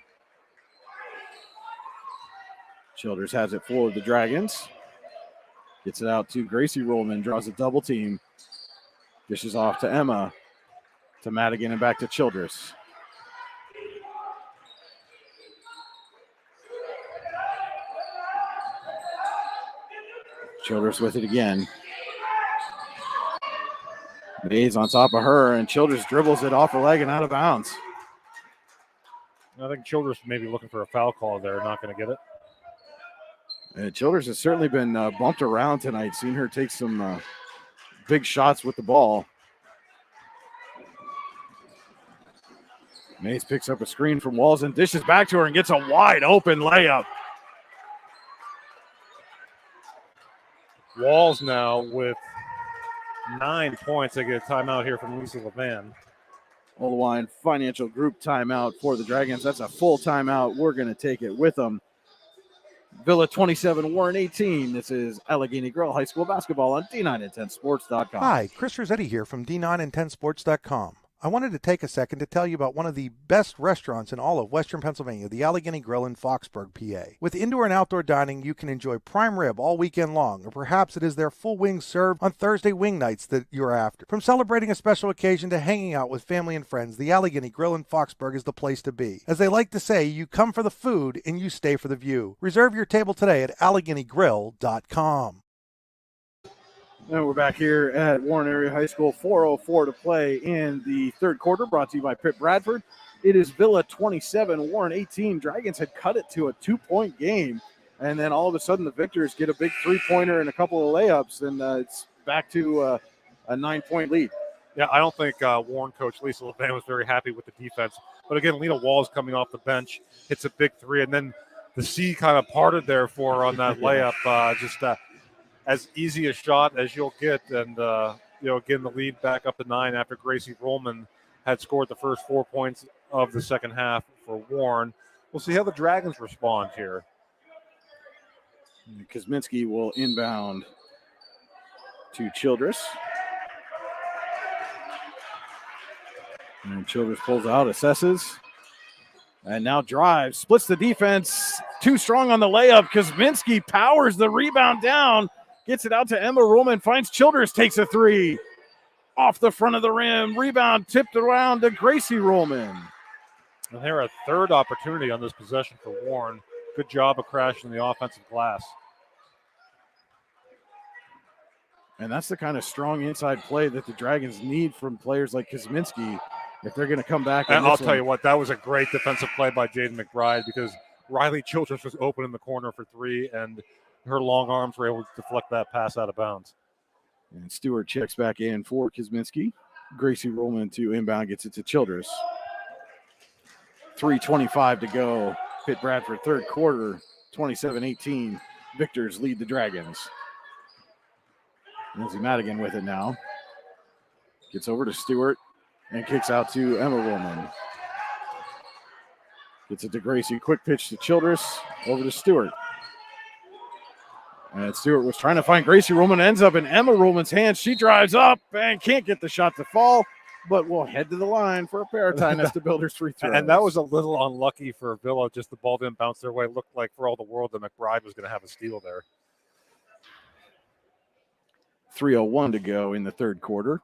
Childers has it for the Dragons. Gets it out to Gracie Ruhlman, draws a double team. Dishes off to Emma, to Madigan, and back to Childress. Childress with it again. Mays on top of her, and Childress dribbles it off her leg and out of bounds. I think Childress may be looking for a foul call there, not going to get it. And Childress has certainly been bumped around tonight. Seen her take some big shots with the ball. Mays picks up a screen from Walls and dishes back to her and gets a wide open layup. Walls now with 9 points. They get a timeout here from Lisa Levan. Oldwine Financial Group timeout for the Dragons. That's a full timeout. We're going to take it with them. Villa 27, Warren 18. This is Allegheny Grill High School basketball on D9and10sports.com. Hi, Chris Rossetti here from D9and10sports.com. I wanted to take a second to tell you about one of the best restaurants in all of Western Pennsylvania, the Allegheny Grill in Foxburg, PA. With indoor and outdoor dining, you can enjoy prime rib all weekend long, or perhaps it is their full wings served on Thursday wing nights that you're after. From celebrating a special occasion to hanging out with family and friends, the Allegheny Grill in Foxburg is the place to be. As they like to say, you come for the food and you stay for the view. Reserve your table today at AlleghenyGrill.com. And we're back here at Warren Area High School, 4:04 to play in the third quarter, brought to you by Pitt Bradford. It is Villa 27, Warren 18. Dragons had cut it to a 2-point game, and then all of a sudden the Victors get a big three-pointer and a couple of layups, and it's back to a 9-point lead. Yeah, I don't think Warren coach Lisa Levan was very happy with the defense. But again, Lena Walls coming off the bench, hits a big three, and then the sea kind of parted there for her on that layup. As easy a shot as you'll get. And, again, the lead back up to 9 after Gracie Ruhlman had scored the first 4 points of the second half for Warren. We'll see how the Dragons respond here. Kosminski will inbound to Childress. And Childress pulls out, assesses, and now drives, splits the defense. Too strong on the layup. Kosminski powers the rebound down. Gets it out to Emma Ruhlman, finds Childress, takes a three. Off the front of the rim, rebound tipped around to Gracie Ruhlman. And here a third opportunity on this possession for Warren. Good job of crashing the offensive glass. And that's the kind of strong inside play that the Dragons need from players like Kuzminski if they're going to come back. And I'll tell you what, that was a great defensive play by Jaden McBride because Riley Childress was open in the corner for three, and her long arms were able to deflect that pass out of bounds. And Stewart checks back in for Kuzminski. Gracie Rollman to inbound, gets it to Childress. 3:25 to go. Pitt Bradford third quarter, 27-18. Victors lead the Dragons. Lindsay Madigan with it now. Gets over to Stewart and kicks out to Emma Rollman. Gets it to Gracie. Quick pitch to Childress. Over to Stewart. And Stewart was trying to find Gracie Rollman. Ends up in Emma Rollman's hands. She drives up and can't get the shot to fall, but will head to the line for a pair of tie to Builders free throws. And that was a little unlucky for Villa. Just the ball didn't bounce their way. It looked like for all the world that McBride was going to have a steal there. 3:01 to go in the third quarter.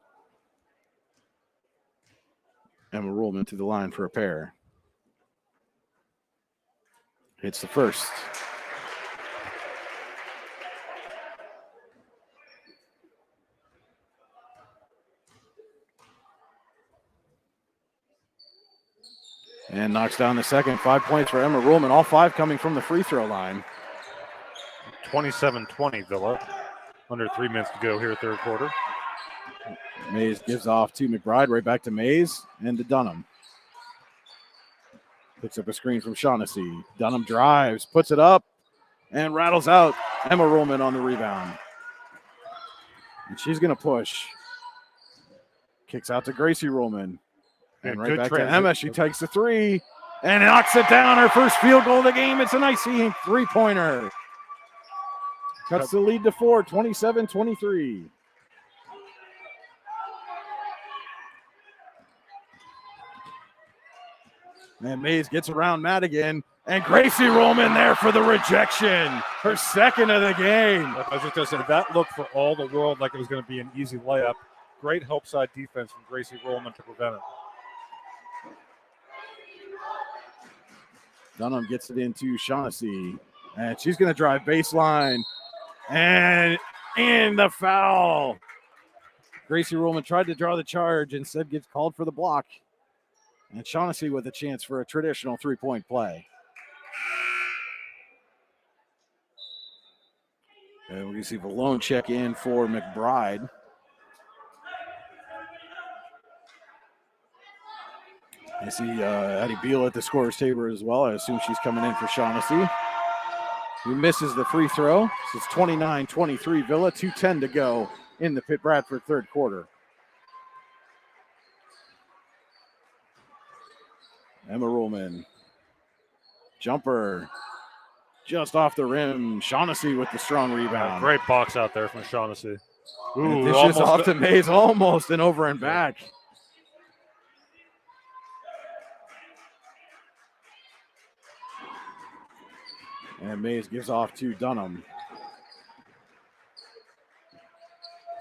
Emma Rollman to the line for a pair. Hits the first. And knocks down the second. 5 points for Emma Rollman. All five coming from the free throw line. 27-20 Villa. Under 3 minutes to go here, third quarter. Mays gives off to McBride, right back to Mays and to Dunham. Picks up a screen from Shaughnessy. Dunham drives, puts it up, and rattles out. Emma Rollman on the rebound. And she's going to push. Kicks out to Gracie Rollman. And right back to Emma. She takes the three and knocks it down. Her first field goal of the game. It's a nice three-pointer. Cuts the lead to 4, 27-23. And Mays gets around Madigan. And Gracie Rollman there for the rejection. Her second of the game. I was just going to say, that looked for all the world like it was going to be an easy layup. Great help side defense from Gracie Rollman to prevent it. Dunham gets it into Shaughnessy. And she's going to drive baseline. And in the foul. Gracie Rollman tried to draw the charge, instead gets called for the block. And Shaughnessy with a chance for a traditional three-point play. And we receive a lone check in for McBride. I see Addie Beal at the scorer's table as well. I assume she's coming in for Shaughnessy. He misses the free throw. So it's 29-23 Villa, 2:10 to go in the Pitt Bradford third quarter. Emma Rollman. Jumper. Just off the rim. Shaughnessy with the strong rebound. Great box out there from Shaughnessy. Ooh, this is off to Mays, almost and over and back. And Mays gives off to Dunham.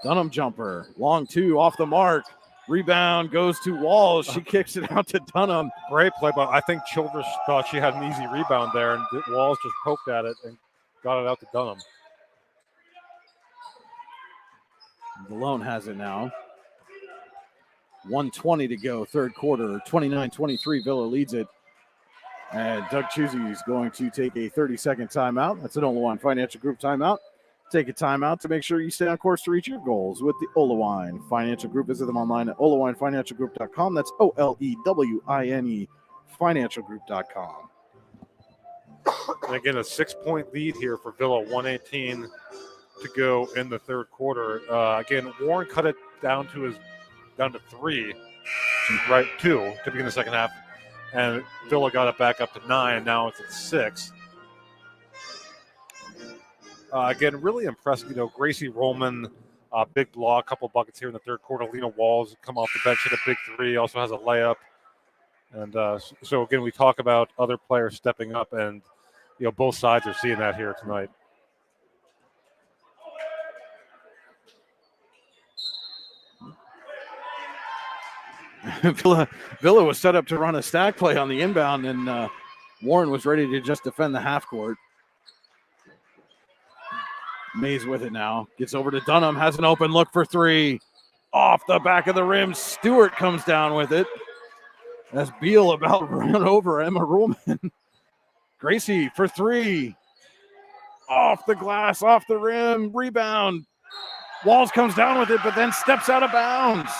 Dunham jumper. Long two off the mark. Rebound goes to Walls. She kicks it out to Dunham. Great play, but I think Childress thought she had an easy rebound there, and Walls just poked at it and got it out to Dunham. Malone has it now. 1:20 to go, third quarter. 29-23, Villa leads it. And Doug Chusey is going to take a 30-second timeout. That's an Olawine Financial Group timeout. Take a timeout to make sure you stay on course to reach your goals with the Olawine Financial Group. Visit them online at olawinefinancialgroup.com. That's OLEWINE financialgroup.com. And again, a 6-point lead here for Villa, 1:18 to go in the third quarter. Again, Warren cut it down to 3, right, 2 to begin the second half. And Villa got it back up to 9. Now it's at 6. Again, really impressive. You know, Gracie Rollman, big block, couple buckets here in the third quarter. Lena Walls come off the bench, hit a big 3, also has a layup. And so, again, we talk about other players stepping up, and, you know, both sides are seeing that here tonight. Villa was set up to run a stack play on the inbound, and Warren was ready to just defend the half court. Mays with it now. Gets over to Dunham. Has an open look for three. Off the back of the rim. Stewart comes down with it. As Beal about run over Emma Ruhlman. Gracie for three. Off the glass, off the rim. Rebound. Walls comes down with it, but then steps out of bounds.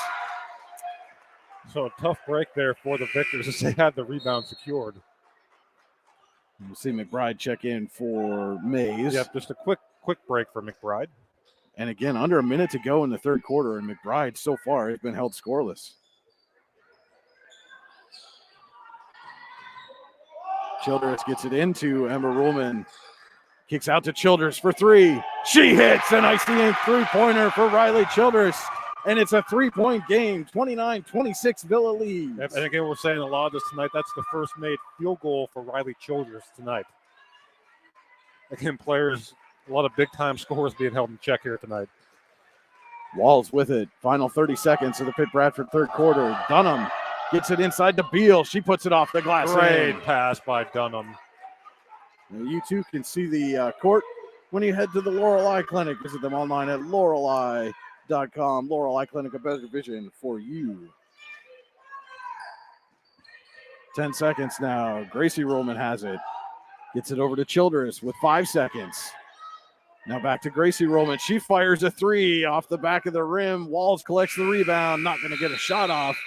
So a tough break there for the Victors as they had the rebound secured. We'll see McBride check in for Mays. Yep, just a quick break for McBride. And again, under a minute to go in the third quarter, and McBride so far has been held scoreless. Childress gets it into Emma Ruhlman. Kicks out to Childress for three. She hits an icing three-pointer for Riley Childress. And it's a three-point game, 29-26 Villa leads. Yep, and again, we're saying a lot of this tonight. That's the first made field goal for Riley Childress tonight. Again, players, a lot of big-time scores being held in check here tonight. Walls with it. Final 30 seconds of the Pitt Bradford third quarter. Dunham gets it inside to Beal. She puts it off the glass. Great pass by Dunham. Now you too can see the court when you head to the Laurel Eye Clinic. Visit them online at laureleye.com. Laurel Eye Clinic, a better vision for you. 10 seconds now. Gracie Ruhlman has it. Gets it over to Childress with 5 seconds. Now back to Gracie Ruhlman. She fires a three off the back of the rim. Walls collects the rebound. Not going to get a shot off.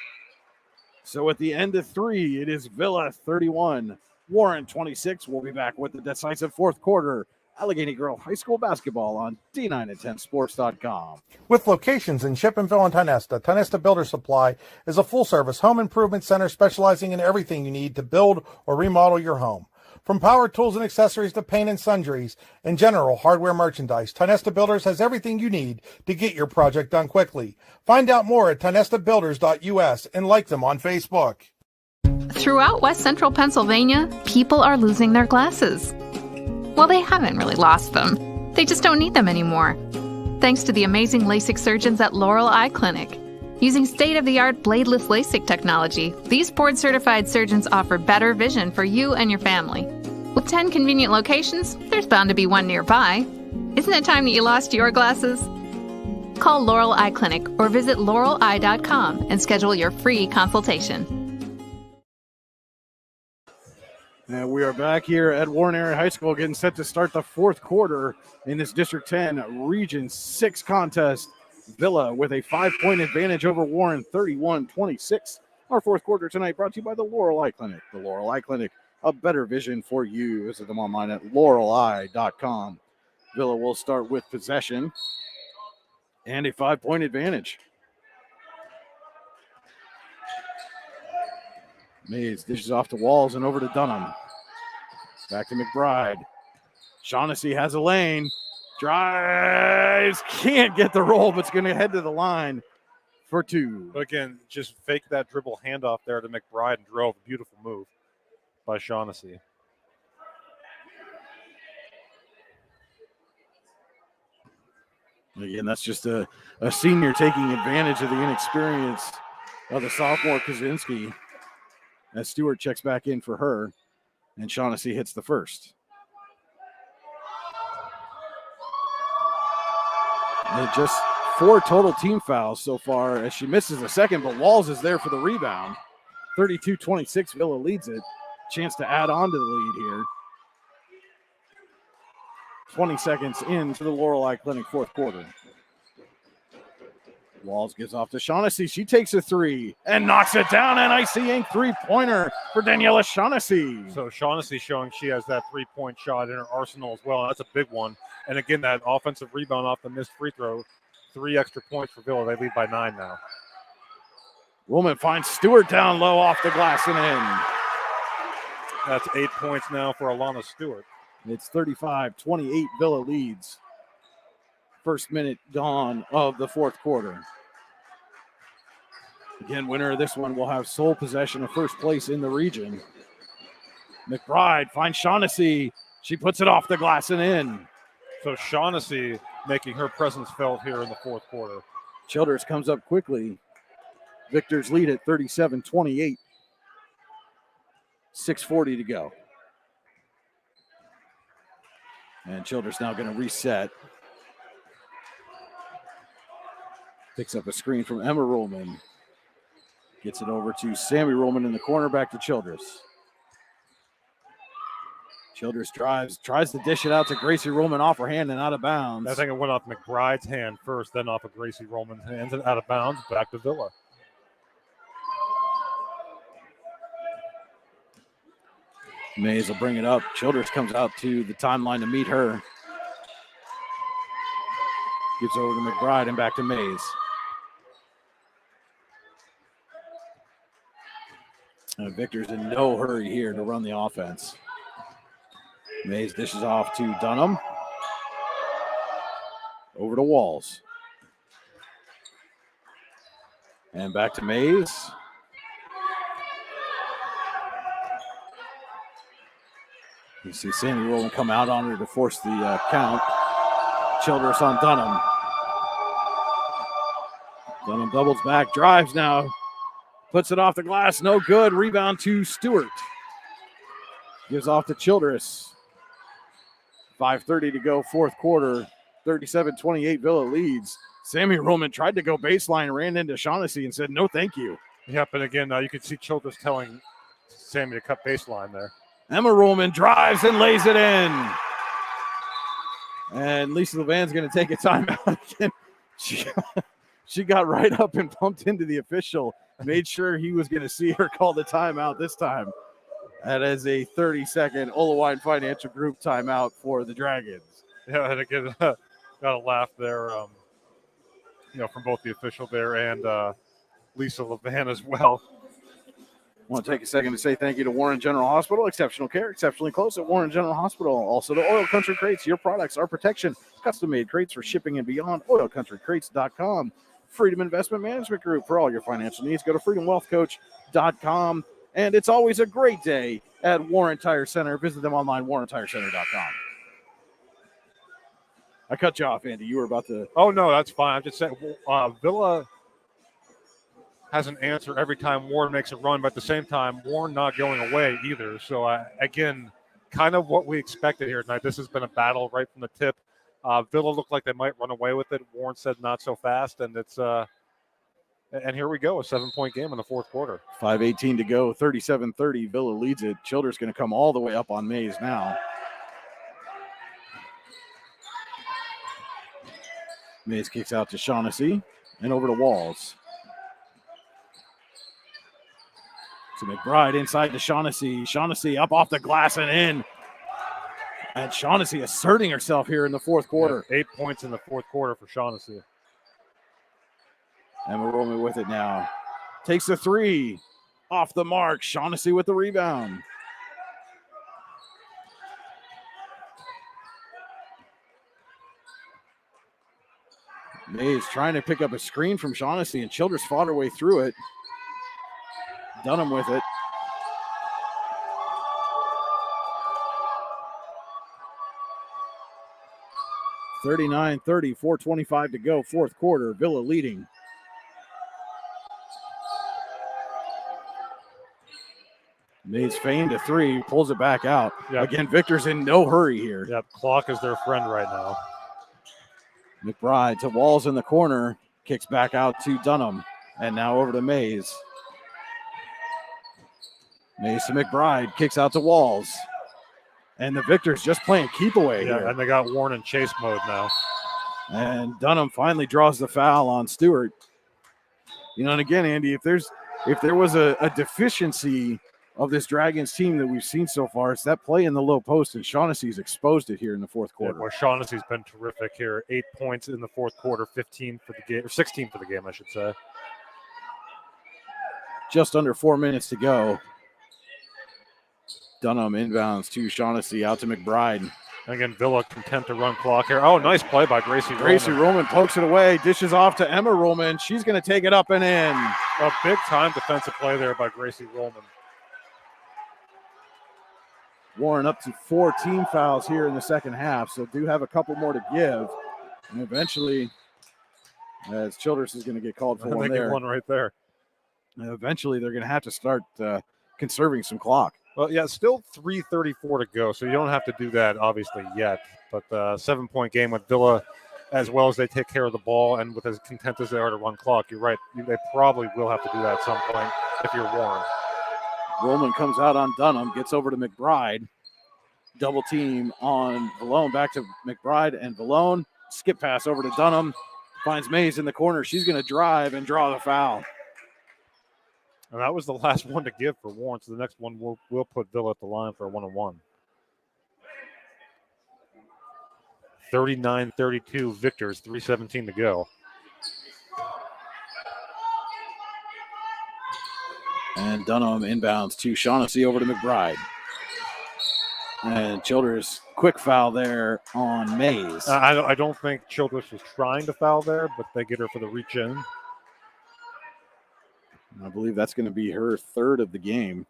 So at the end of three, it is Villa 31, Warren 26. We'll be back with the decisive fourth quarter. Allegheny Grove High School basketball on D9and10sports.com. With locations in Shippenville and Tionesta, Tionesta Builder Supply is a full-service home improvement center specializing in everything you need to build or remodel your home. From power tools and accessories to paint and sundries and general hardware merchandise, Tionesta Builders has everything you need to get your project done quickly. Find out more at tionestabuilders.us and like them on Facebook. Throughout West Central Pennsylvania, people are losing their glasses. Well, they haven't really lost them. They just don't need them anymore. Thanks to the amazing LASIK surgeons at Laurel Eye Clinic. Using state-of-the-art bladeless LASIK technology, these board-certified surgeons offer better vision for you and your family. With 10 convenient locations, there's bound to be one nearby. Isn't it time that you lost your glasses? Call Laurel Eye Clinic or visit laureleye.com and schedule your free consultation. And we are back here at Warren Area High School getting set to start the fourth quarter in this District 10 Region 6 contest. Villa with a 5-point advantage over Warren, 31-26. Our fourth quarter tonight brought to you by the Laurel Eye Clinic. The Laurel Eye Clinic, a better vision for you. Visit them online at laureleye.com. Villa will start with possession and a 5-point advantage. Mays dishes off to Walls and over to Dunham. Back to McBride. Shaughnessy has a lane. Drives. Can't get the roll, but it's going to head to the line for two. But again, just fake that dribble handoff there to McBride and drove. A beautiful move by Shaughnessy. Again, that's just a senior taking advantage of the inexperience of the sophomore Kaczynski. As Stewart checks back in for her, and Shaughnessy hits the first. And just 4 total team fouls so far as she misses a second, but Walls is there for the rebound. 32-26, Villa leads it. Chance to add on to the lead here. 20 seconds into the Laurel Eye Clinic fourth quarter. Walls gives off to Shaughnessy. She takes a three and knocks it down. An icy ink three-pointer for Daniela Shaughnessy. So Shaughnessy showing she has that three-point shot in her arsenal as well. That's a big one. And again, that offensive rebound off the missed free throw. 3 extra points for Villa. They lead by 9 now. Ruhlman finds Stewart down low off the glass and in. That's 8 points now for Alana Stewart. It's 35-28, Villa leads. First minute gone of the fourth quarter. Again, winner of this one will have sole possession of first place in the region. McBride finds Shaughnessy. She puts it off the glass and in. So Shaughnessy making her presence felt here in the fourth quarter. Childers comes up quickly. Victors lead at 37-28. 6:40 to go. And Childers now going to reset. Picks up a screen from Emma Rollman. Gets it over to Sammy Rollman in the corner, back to Childress. Childress tries to dish it out to Gracie Rollman off her hand and out of bounds. I think it went off McBride's hand first, then off of Gracie Rollman's hands and out of bounds, back to Villa. Mays will bring it up. Childress comes out to the timeline to meet her. Gives over to McBride and back to Mays. And Victor's in no hurry here to run the offense. Mays dishes off to Dunham. Over to Walls. And back to Mays. You see Sammy Rollman come out on her to force the count. Childress on Dunham. Dunham doubles back, drives now. Puts it off the glass, no good. Rebound to Stewart. Gives off to Childress. 5:30 to go, fourth quarter. 37-28, Villa leads. Sammy Rollman tried to go baseline, ran into Shaughnessy and said, no, thank you. Yep, and again, you can see Childress telling Sammy to cut baseline there. Emma Rollman drives and lays it in. And Lisa Levan's going to take a timeout again. She got right up and bumped into the official, made sure he was going to see her call the timeout this time. That is a 30-second Olawine Financial Group timeout for the Dragons. Yeah, and again, got a laugh there, from both the official there and Lisa Levan as well. I want to take a second to say thank you to Warren General Hospital. Exceptional care, exceptionally close at Warren General Hospital. Also to Oil Country Crates, your products, our protection. Custom-made crates for shipping and beyond. OilCountryCrates.com. Freedom Investment Management Group for all your financial needs. Go to freedomwealthcoach.com. And it's always a great day at Warren Tire Center. Visit them online, warrentirecenter.com. I cut you off, Andy. You were about to... Oh, no, that's fine. I'm just saying Villa has an answer every time Warren makes a run, but at the same time, Warren not going away either. So, again, kind of what we expected here tonight. This has been a battle right from the tip. Villa looked like they might run away with it. Warren said not so fast, and it's and here we go, a 7-point game in the fourth quarter. 5:18 to go, 37-30. Villa leads it. Childress going to come all the way up on Mays now. Mays kicks out to Shaughnessy and over to Walls. To McBride inside to Shaughnessy. Shaughnessy up off the glass and in. And Shaughnessy asserting herself here in the fourth quarter. Yeah, 8 points in the fourth quarter for Shaughnessy. Emma Rollman with it now. Takes the three. Off the mark. Shaughnessy with the rebound. Mays trying to pick up a screen from Shaughnessy, and Childress fought her way through it. Dunham with it. (39-30), 4:25 to go, fourth quarter. Villa leading. Mays feigned a three, pulls it back out. Yep. Again, Victor's in no hurry here. Yep, clock is their friend right now. McBride to Walls in the corner, kicks back out to Dunham, and now over to Mays. Mays to McBride, kicks out to Walls. And the Victors just playing keep away here. And they got Warren in chase mode now. And Dunham finally draws the foul on Stewart. And again, Andy, if there was a deficiency of this Dragons team that we've seen so far, it's that play in the low post, and Shaughnessy's exposed it here in the fourth quarter. Yeah, Shaughnessy's been terrific here. 8 points in the fourth quarter, 15 for the game, or 16 for the game, I should say. Just under 4 minutes to go. Dunham inbounds to Shaughnessy, out to McBride. Again, Villa content to run clock here. Oh, nice play by Gracie Rollman. Gracie Rollman pokes it away, dishes off to Emma Rollman. She's going to take it up and in. A big-time defensive play there by Gracie Rollman. Warren up to 4 team fouls here in the second half, so do have a couple more to give. And eventually, as Childress is going to get called for one there. One right there. And eventually, they're going to have to start conserving some clock. Well, yeah, still 3:34 to go, so you don't have to do that, obviously, yet. But 7-point game with Villa as well as they take care of the ball and with as content as they are to run clock, you're right. They probably will have to do that at some point if you're Warren. Roman comes out on Dunham, gets over to McBride. Double team on Vallone, back to McBride and Vallone. Skip pass over to Dunham. Finds Mays in the corner. She's going to drive and draw the foul. And that was the last one to give for Warren. So the next one will put Villa at the line for a 1-on-1. 39-32 Victors, 3:17 to go. And Dunham inbounds to Shaughnessy over to McBride. And Childress, quick foul there on Mays. I don't think Childress was trying to foul there, but they get her for the reach in. I believe that's going to be her third of the game.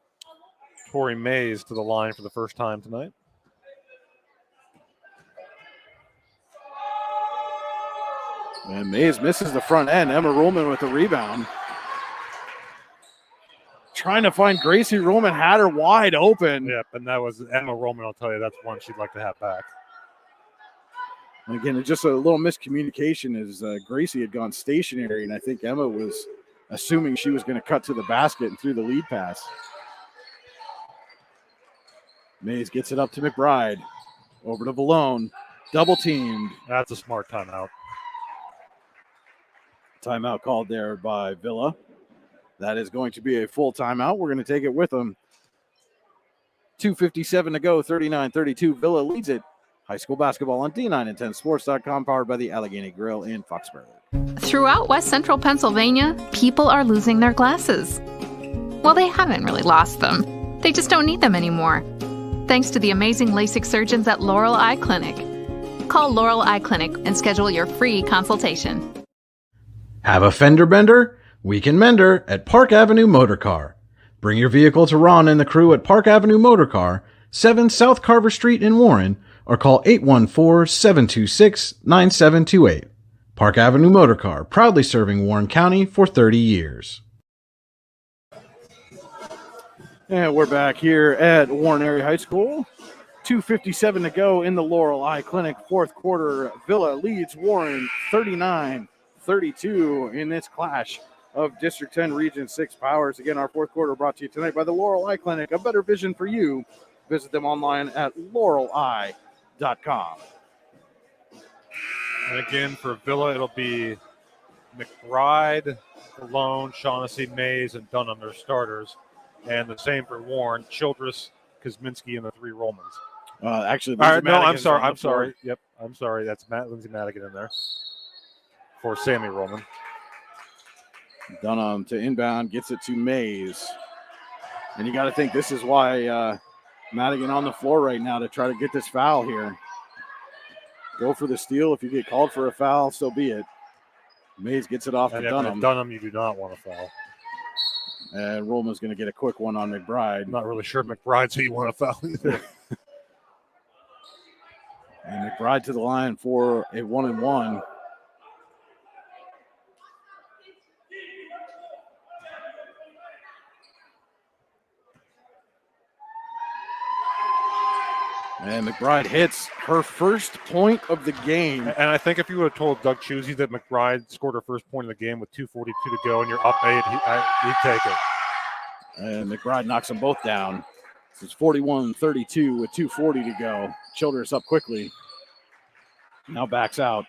Tori Mays to the line for the first time tonight. And Mays misses the front end. Emma Ruhlman with the rebound. Trying to find Gracie Ruhlman, had her wide open. Yep, and that was Emma Ruhlman. I'll tell you, that's one she'd like to have back. And again, it's just a little miscommunication as Gracie had gone stationary, and I think Emma was assuming she was going to cut to the basket and threw the lead pass. Mays gets it up to McBride. Over to Vallone. Double teamed. That's a smart timeout. Timeout called there by Villa. That is going to be a full timeout. We're going to take it with them. 2:57 to go, 39-32. Villa leads it. High school basketball on D9and10sports.com, powered by the Allegheny Grill in Foxborough. Throughout West Central Pennsylvania, people are losing their glasses. Well, they haven't really lost them. They just don't need them anymore. Thanks to the amazing LASIK surgeons at Laurel Eye Clinic. Call Laurel Eye Clinic and schedule your free consultation. Have a fender bender? We can mend her at Park Avenue Motor Car. Bring your vehicle to Ron and the crew at Park Avenue Motor Car, 7 South Carver Street in Warren, or call 814-726-9728. Park Avenue Motor Car, proudly serving Warren County for 30 years. And we're back here at Warren Area High School. 2:57 to go in the Laurel Eye Clinic. Fourth quarter, Villa leads Warren 39-32 in this clash of District 10 Region 6 powers. Again, our fourth quarter brought to you tonight by the Laurel Eye Clinic. A better vision for you. Visit them online at laureleye.com. And again, for Villa, it'll be McBride, Vallone, Shaughnessy, Mays, and Dunham, their starters. And the same for Warren, Childress, Kosminski, and the three Romans. Actually, all right, no, I'm sorry. Yep, I'm sorry. That's Lindsay Madigan in there for Sammy Roman. Dunham to inbound, gets it to Mays. And you got to think this is why Madigan on the floor right now to try to get this foul here. Go for the steal. If you get called for a foul, so be it. Mays gets it off to Dunham. Dunham, you do not want to foul. And Roman's going to get a quick one on McBride. I'm not really sure McBride's who you want to foul either. And McBride to the line for a 1-and-1. And McBride hits her first point of the game. And I think if you would have told Doug Chusey that McBride scored her first point of the game with 2:42 to go and you're up 8, he'd take it. And McBride knocks them both down. It's 41-32 with 2:40 to go. Childress up quickly. Now backs out.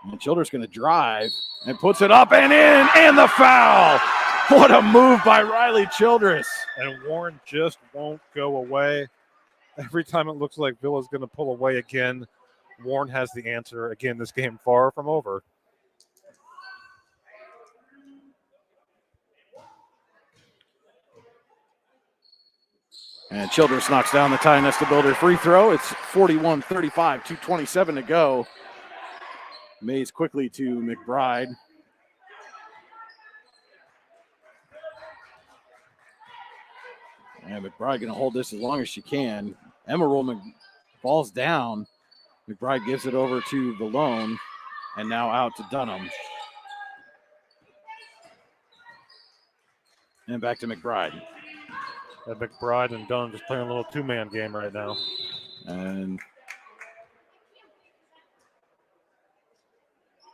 And Childress going to drive and puts it up and in, and the foul. What a move by Riley Childress. And Warren just won't go away. Every time it looks like Villa's going to pull away again, Warren has the answer. Again, this game far from over. And Childress knocks down the tie Nesta Builder free throw. It's 41-35, 2:27 to go. Mays quickly to McBride. And McBride going to hold this as long as she can. Emma Rollman falls down. McBride gives it over to Vallone. And now out to Dunham. And back to McBride. And McBride and Dunn just playing a little two-man game right now. And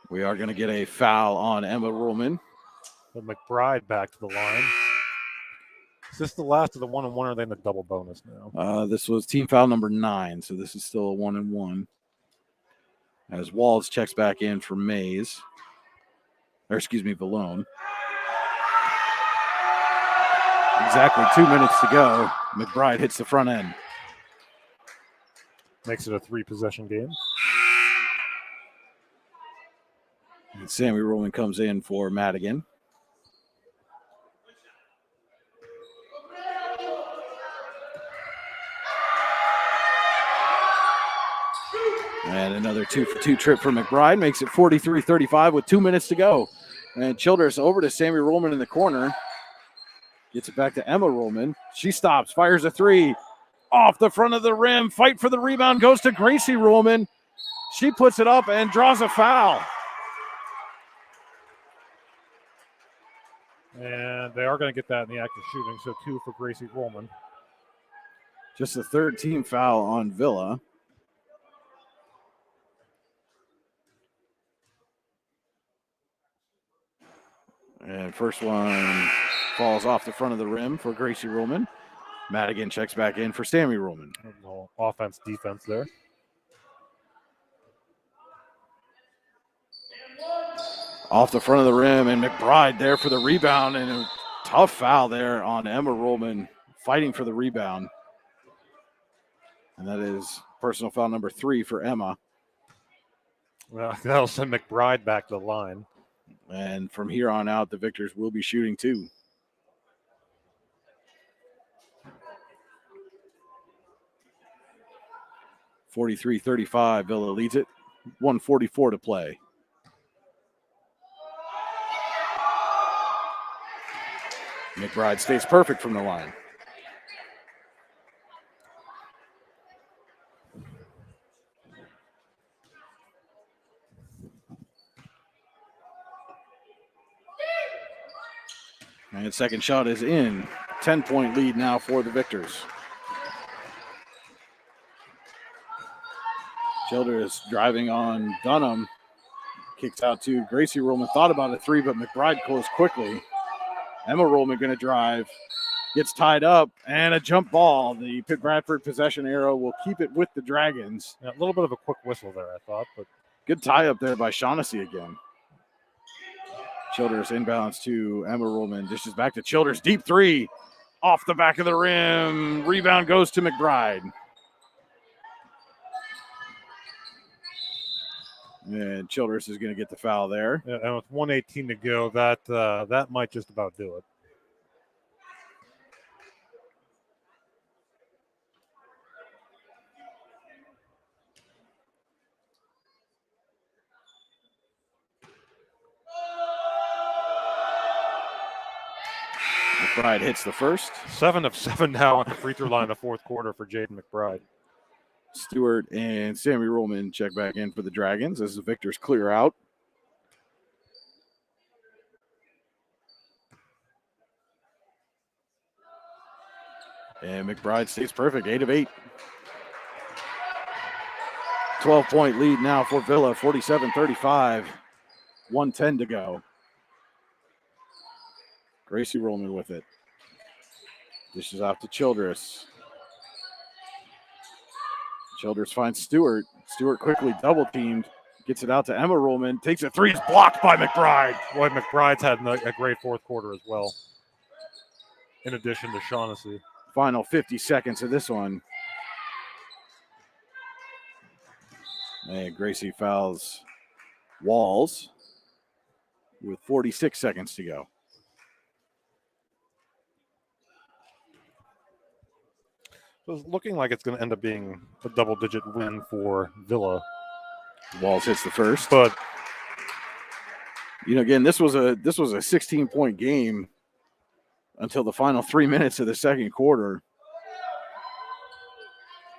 we are going to get a foul on Emma Ruhlman. But McBride back to the line. Is this the last of the 1-1, or are they in the double bonus now? This was team foul number 9, so this is still a 1-1. As Walls checks back in for Vallone. Exactly 2 minutes to go. McBride hits the front end. Makes it a 3-possession game. And Sammy Ruhlman comes in for Madigan. And another 2-for-2 trip for McBride makes it 43-35 with 2 minutes to go. And Childress over to Sammy Ruhlman in the corner. Gets it back to Emma Ruhlman. She stops, fires a 3. Off the front of the rim. Fight for the rebound goes to Gracie Ruhlman. She puts it up and draws a foul. And they are going to get that in the act of shooting, so 2 for Gracie Ruhlman. Just the third team foul on Villa. And first one falls off the front of the rim for Gracie Ruhlman. Madigan checks back in for Sammy Ruhlman. Offense, defense there. Off the front of the rim, and McBride there for the rebound, and a tough foul there on Emma Ruhlman, fighting for the rebound. And that is personal foul number 3 for Emma. Well, that'll send McBride back to the line. And from here on out, the Victors will be shooting 2. (43-35), Villa leads it. 1:44 to play. McBride stays perfect from the line. And second shot is in. 10-point lead now for the Victors. Childress driving on Dunham. Kicks out to Gracie Ruhlman. Thought about a 3, but McBride closed quickly. Emma Ruhlman going to drive. Gets tied up, and a jump ball. The Pitt Bradford possession arrow will keep it with the Dragons. Yeah, a little bit of a quick whistle there, I thought, but good tie up there by Shaughnessy again. Childress inbounds to Emma Ruhlman. Dishes back to Childress. Deep 3. Off the back of the rim. Rebound goes to McBride. And Childress is going to get the foul there. Yeah, and with 1:18 to go, that might just about do it. McBride hits the first. 7 of 7 now on the free throw line in the fourth quarter for Jaden McBride. Stewart and Sammy Ruhlman check back in for the Dragons as the Victors clear out. And McBride stays perfect, 8 of 8. 12-point lead now for Villa, 47-35. 1:10 to go. Gracie Ruhlman with it. Dishes off to Childress. Childress finds Stewart. Stewart quickly double-teamed. Gets it out to Emma Ruhlman. Takes a 3. Is blocked by McBride. Boy, McBride's had a great fourth quarter as well, in addition to Shaughnessy. Final 50 seconds of this one. And Gracie fouls Walls with 46 seconds to go. So it's looking like it's going to end up being a double-digit win for Villa. Walls hits the first. But again, this was a 16-point game until the final 3 minutes of the second quarter.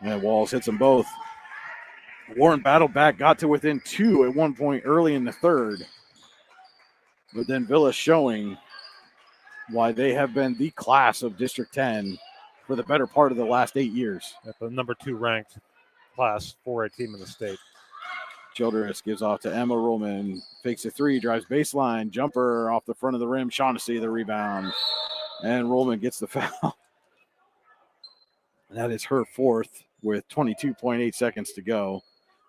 And Walls hits them both. Warren battled back, got to within 2 at one point early in the third. But then Villa showing why they have been the class of District 10 for the better part of the last 8 years. At the number 2 ranked Class 4A team in the state. Childress gives off to Emma Ruhlman, fakes a three, drives baseline, jumper off the front of the rim. Shaughnessy the rebound, and Ruhlman gets the foul. And that is her fourth with 22.8 seconds to go.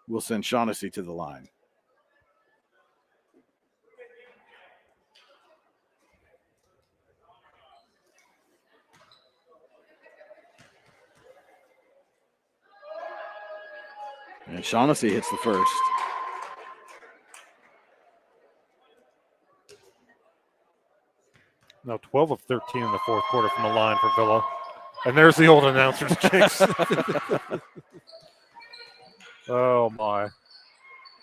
We'll send Shaughnessy to the line. And Shaughnessy hits the first. Now 12 of 13 in the fourth quarter from the line for Villa. And there's the old announcer's jinx. Oh, my.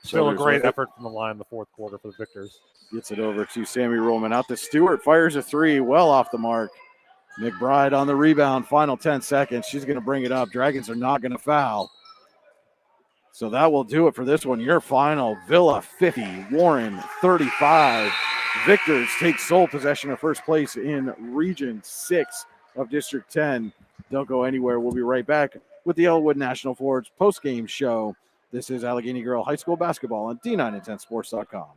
Still a great effort from the line in the fourth quarter for the Victors. Gets it over to Sammy Ruhlman. Out to Stewart. Fires a three. Well off the mark. McBride on the rebound. Final 10 seconds. She's going to bring it up. Dragons are not going to foul. So that will do it for this one. Your final, Villa 50, Warren 35. Victors take sole possession of first place in Region 6 of District 10. Don't go anywhere. We'll be right back with the Elwood National Forge post-game show. This is Allegheny Girl High School basketball on D910sports.com.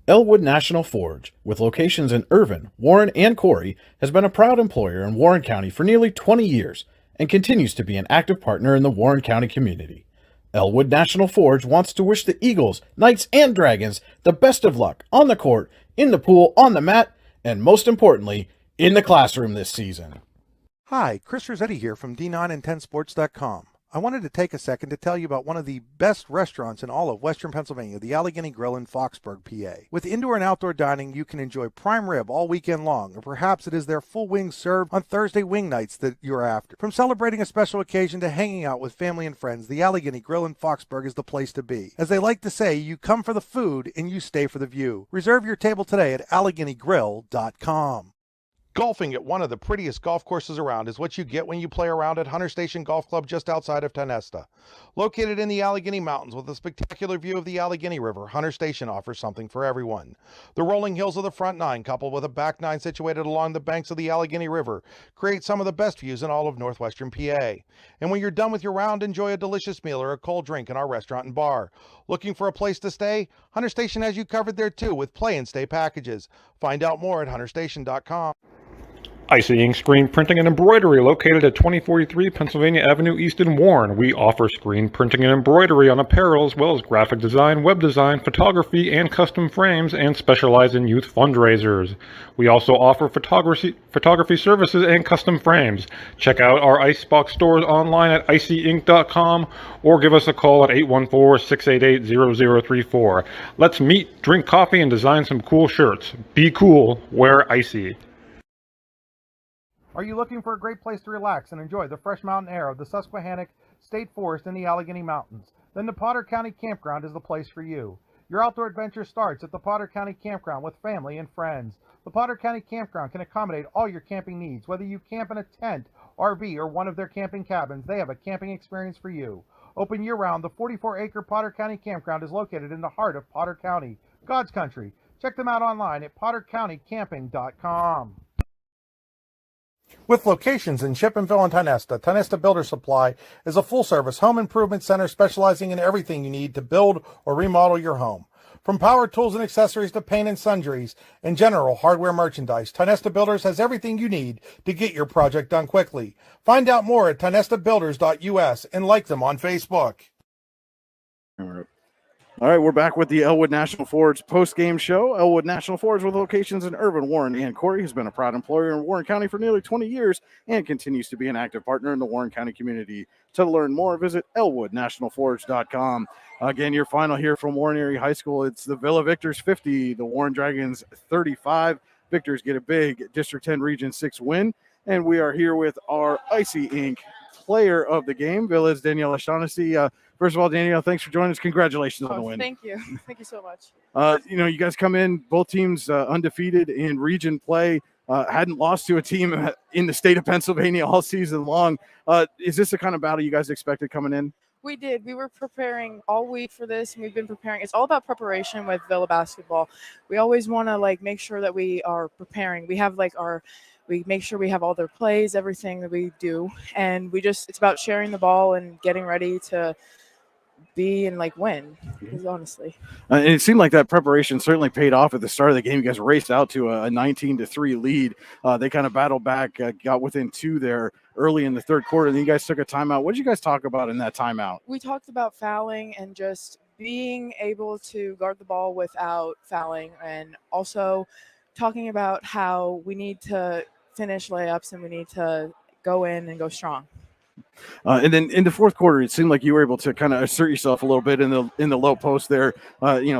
Elwood National Forge, with locations in Irvin, Warren, and Corey, has been a proud employer in Warren County for nearly 20 years and continues to be an active partner in the Warren County community. Elwood National Forge wants to wish the Eagles, Knights, and Dragons the best of luck on the court, in the pool, on the mat, and most importantly, in the classroom this season. Hi, Chris Rossetti here from D910sports.com. I wanted to take a second to tell you about one of the best restaurants in all of Western Pennsylvania, the Allegheny Grill in Foxburg, PA. With indoor and outdoor dining, you can enjoy prime rib all weekend long, or perhaps it is their full wings served on Thursday wing nights that you're after. From celebrating a special occasion to hanging out with family and friends, the Allegheny Grill in Foxburg is the place to be. As they like to say, you come for the food and you stay for the view. Reserve your table today at AlleghenyGrill.com. Golfing at one of the prettiest golf courses around is what you get when you play around at Hunter Station Golf Club just outside of Tonesta. Located in the Allegheny Mountains with a spectacular view of the Allegheny River, Hunter Station offers something for everyone. The rolling hills of the front nine, coupled with a back nine situated along the banks of the Allegheny River, create some of the best views in all of northwestern PA. And when you're done with your round, enjoy a delicious meal or a cold drink in our restaurant and bar. Looking for a place to stay? Hunter Station has you covered there too with play and stay packages. Find out more at hunterstation.com. Icy Ink Screen Printing and Embroidery, located at 2043 Pennsylvania Avenue East in Warren. We offer screen printing and embroidery on apparel, as well as graphic design, web design, photography, and custom frames, and specialize in youth fundraisers. We also offer photography services and custom frames. Check out our Icebox stores online at icyink.com or give us a call at 814-688-0034. Let's meet, drink coffee, and design some cool shirts. Be cool, wear Icy. Are you looking for a great place to relax and enjoy the fresh mountain air of the Susquehannock State Forest in the Allegheny Mountains? Then the Potter County Campground is the place for you. Your outdoor adventure starts at the Potter County Campground with family and friends. The Potter County Campground can accommodate all your camping needs. Whether you camp in a tent, RV, or one of their camping cabins, they have a camping experience for you. Open year-round, the 44-acre Potter County Campground is located in the heart of Potter County, God's country. Check them out online at pottercountycamping.com. With locations in Chippenville and Tonesta, Tonesta Builder Supply is a full-service home improvement center specializing in everything you need to build or remodel your home. From power tools and accessories to paint and sundries and general hardware merchandise, Tonesta Builders has everything you need to get your project done quickly. Find out more at tonestabuilders.us and like them on Facebook. All right, we're back with the Elwood National Forge post-game show. Elwood National Forge, with locations in Irvin, Warren, and Corey, has been a proud employer in Warren County for nearly 20 years and continues to be an active partner in the Warren County community. To learn more, visit elwoodnationalforge.com. Again, your final here from Warren Area High School. It's the Villa Victors 50, the Warren Dragons 35. Victors get a big District 10 Region 6 win, and we are here with our Icy Ink player of the game, Villa's Daniela Shaughnessy. First of all, Danielle, thanks for joining us. Congratulations on the win. Thank you. Thank you so much. You guys come in, both teams undefeated in region play, hadn't lost to a team in the state of Pennsylvania all season long. Is this the kind of battle you guys expected coming in? We did. We were preparing all week for this, and we've been preparing. It's all about preparation with Villa basketball. We always want to make sure that we are preparing. We have we make sure we have all their plays, everything that we do, and it's about sharing the ball and getting ready to be and win. Because honestly, and it seemed like that preparation certainly paid off at the start of the game. You guys raced out to a 19-3 lead. They kind of battled back, got within 2 there early in the third quarter. And then you guys took a timeout. What did you guys talk about in that timeout? we talked about fouling and just being able to guard the ball without fouling, and also talking about how we need to finish layups and we need to go in and go strong. And then in the fourth quarter, it seemed like you were able to kind of assert yourself a little bit in the low post there.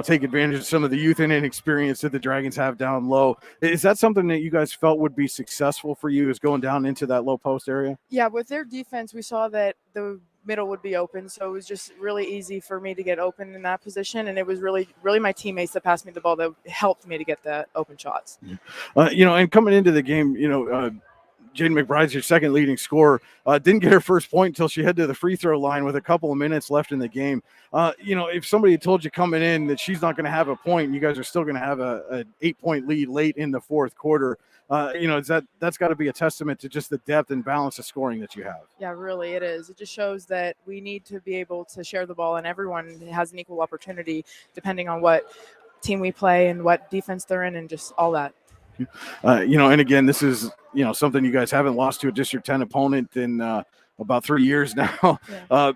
Take advantage of some of the youth and inexperience that the Dragons have down low. Is that something that you guys felt would be successful for you, is going down into that low post area? Yeah, with their defense, we saw that the middle would be open, so it was just really easy for me to get open in that position, and it was really my teammates that passed me the ball that helped me to get the open shots. And coming into the game, Jaden McBride's your second leading scorer. Didn't get her first point until she headed to the free throw line with a couple of minutes left in the game. If somebody had told you coming in that she's not going to have a point, and you guys are still going to have an 8-point lead late in the fourth quarter, that's got to be a testament to just the depth and balance of scoring that you have. Yeah, really, it is. It just shows that we need to be able to share the ball, and everyone has an equal opportunity depending on what team we play and what defense they're in and just all that. And again, this is, something you guys haven't lost to a District 10 opponent in about 3 years now. Yeah.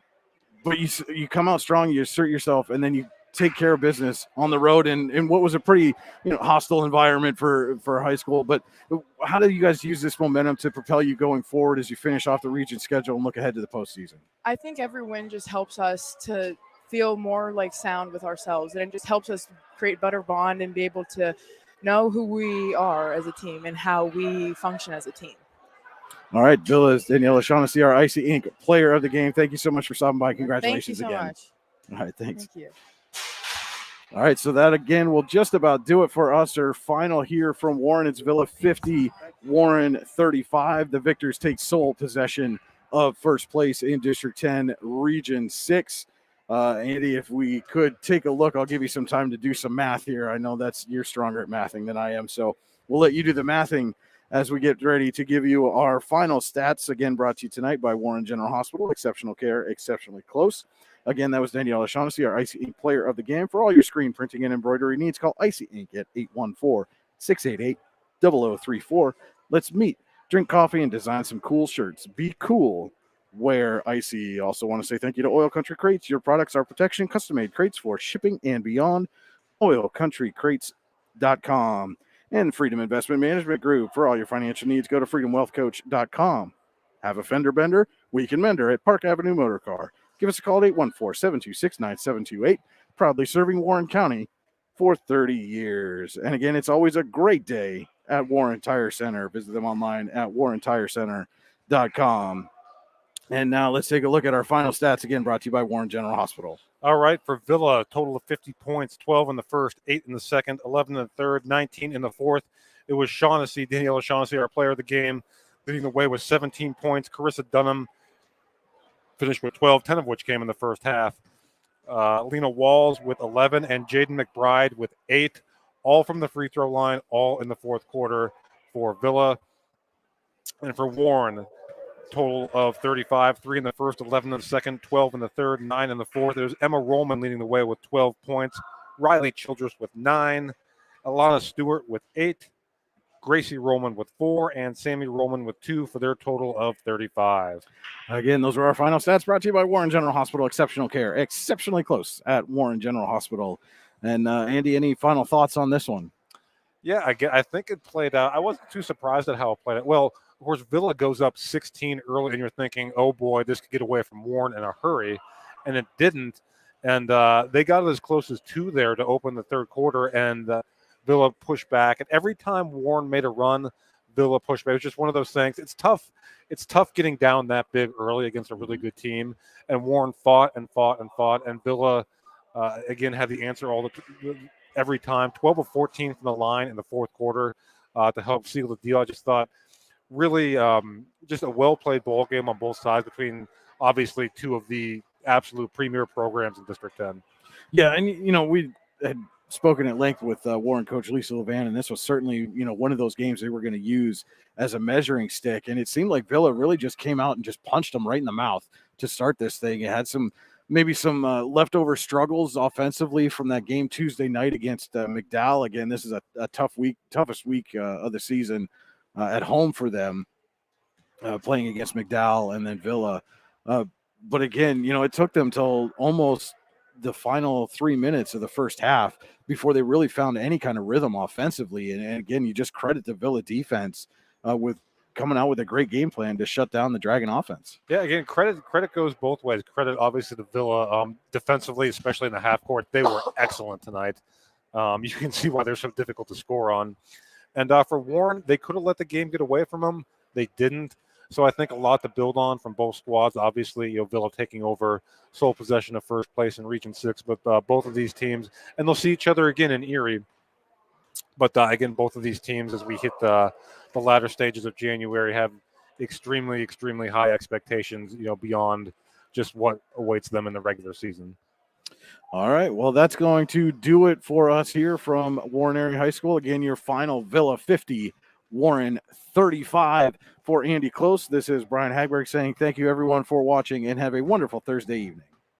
But you come out strong, you assert yourself, and then you take care of business on the road in what was a pretty, hostile environment for high school. But how do you guys use this momentum to propel you going forward as you finish off the region schedule and look ahead to the postseason? I think every win just helps us to feel more sound with ourselves, and it just helps us create better bond and be able to know who we are as a team and how we function as a team. All right, Villa's Danielle O'Shaughnessy, our Icy Inc. player of the game. Thank you so much for stopping by. Congratulations again. Thank you so All much. right, thanks. Thank you. All right, so that again will just about do it for us. Our final here from Warren. It's Villa 50, Warren 35. The Victors take sole possession of first place in District 10, Region 6. Andy, if we could take a look, I'll give you some time to do some math here. I know you're stronger at mathing than I am, so we'll let you do the mathing as we get ready to give you our final stats. Again, brought to you tonight by Warren General Hospital. Exceptional care, exceptionally close. Again, that was Danielle O'Shaughnessy, our Icy Ink player of the game. For all your screen printing and embroidery needs, call Icy Ink at 814-688-0034. Let's meet, drink coffee, and design some cool shirts. Be cool. Wear Icy. Also want to say thank you to Oil Country Crates. Your products are protection, custom-made crates for shipping and beyond. OilCountryCrates.com. And Freedom Investment Management Group. For all your financial needs, go to freedomwealthcoach.com. Have a fender bender? We can mender at Park Avenue Motor Car. Give us a call at 814-726-9728. Proudly serving Warren County for 30 years. And again, it's always a great day at Warren Tire Center. Visit them online at warrentirecenter.com. And now let's take a look at our final stats, again brought to you by Warren General Hospital. All right, for Villa, a total of 50 points, 12 in the first, 8 in the second, 11 in the third, 19 in the fourth. It was Danielle O'Shaughnessy, our player of the game, leading the way with 17 points. Carissa Dunham finished with 12, 10 of which came in the first half. Lena Walls with 11, and Jaden McBride with 8, all from the free throw line, all in the fourth quarter for Villa. And for Warren, total of 35, 3 in the first, 11 in the second, 12 in the third, 9 in the fourth. There's Emma Roman leading the way with 12 points, Riley Childress with 9, Alana Stewart with 8, Gracie Roman with 4, and Sammy Roman with 2 for their total of 35. Again, those were our final stats brought to you by Warren General Hospital. Exceptional care, exceptionally close at Warren General Hospital. And Andy, any final thoughts on this one? Yeah, I think it played out. I wasn't too surprised at how it played out. Well, of course, Villa goes up 16 early, and you're thinking, oh, boy, this could get away from Warren in a hurry. And it didn't. And they got it as close as 2 there to open the third quarter, and Villa pushed back. And every time Warren made a run, Villa pushed back. It was just one of those things. It's tough. It's tough getting down that big early against a really good team. And Warren fought and fought and fought. And Villa, again, had the answer every time. 12 of 14 from the line in the fourth quarter to help seal the deal. I just thought really just a well-played ball game on both sides between obviously two of the absolute premier programs in District 10. Yeah, and we had spoken at length with Warren coach Lisa Levan, and this was certainly one of those games they were going to use as a measuring stick. And it seemed like Villa really just came out and just punched them right in the mouth to start this thing. It had some leftover struggles offensively from that game Tuesday night against McDowell. Again, this is a toughest week of the season at home for them, playing against McDowell and then Villa. But again, it took them till almost the final 3 minutes of the first half before they really found any kind of rhythm offensively. And again, you just credit the Villa defense with coming out with a great game plan to shut down the Dragon offense. Yeah, again, credit goes both ways. Credit, obviously, to Villa defensively, especially in the half court. They were excellent tonight. You can see why they're so difficult to score on. And for Warren, they could have let the game get away from them. They didn't. So I think a lot to build on from both squads. Obviously, Villa taking over sole possession of first place in Region 6, but both of these teams, and they'll see each other again in Erie. But again, both of these teams, as we hit the latter stages of January, have extremely, extremely high expectations, beyond just what awaits them in the regular season. All right, well, that's going to do it for us here from Warren Area High School. Again, your final Villa 50, Warren 35. For Andy Close, this is Brian Hagberg saying thank you, everyone, for watching, and have a wonderful Thursday evening.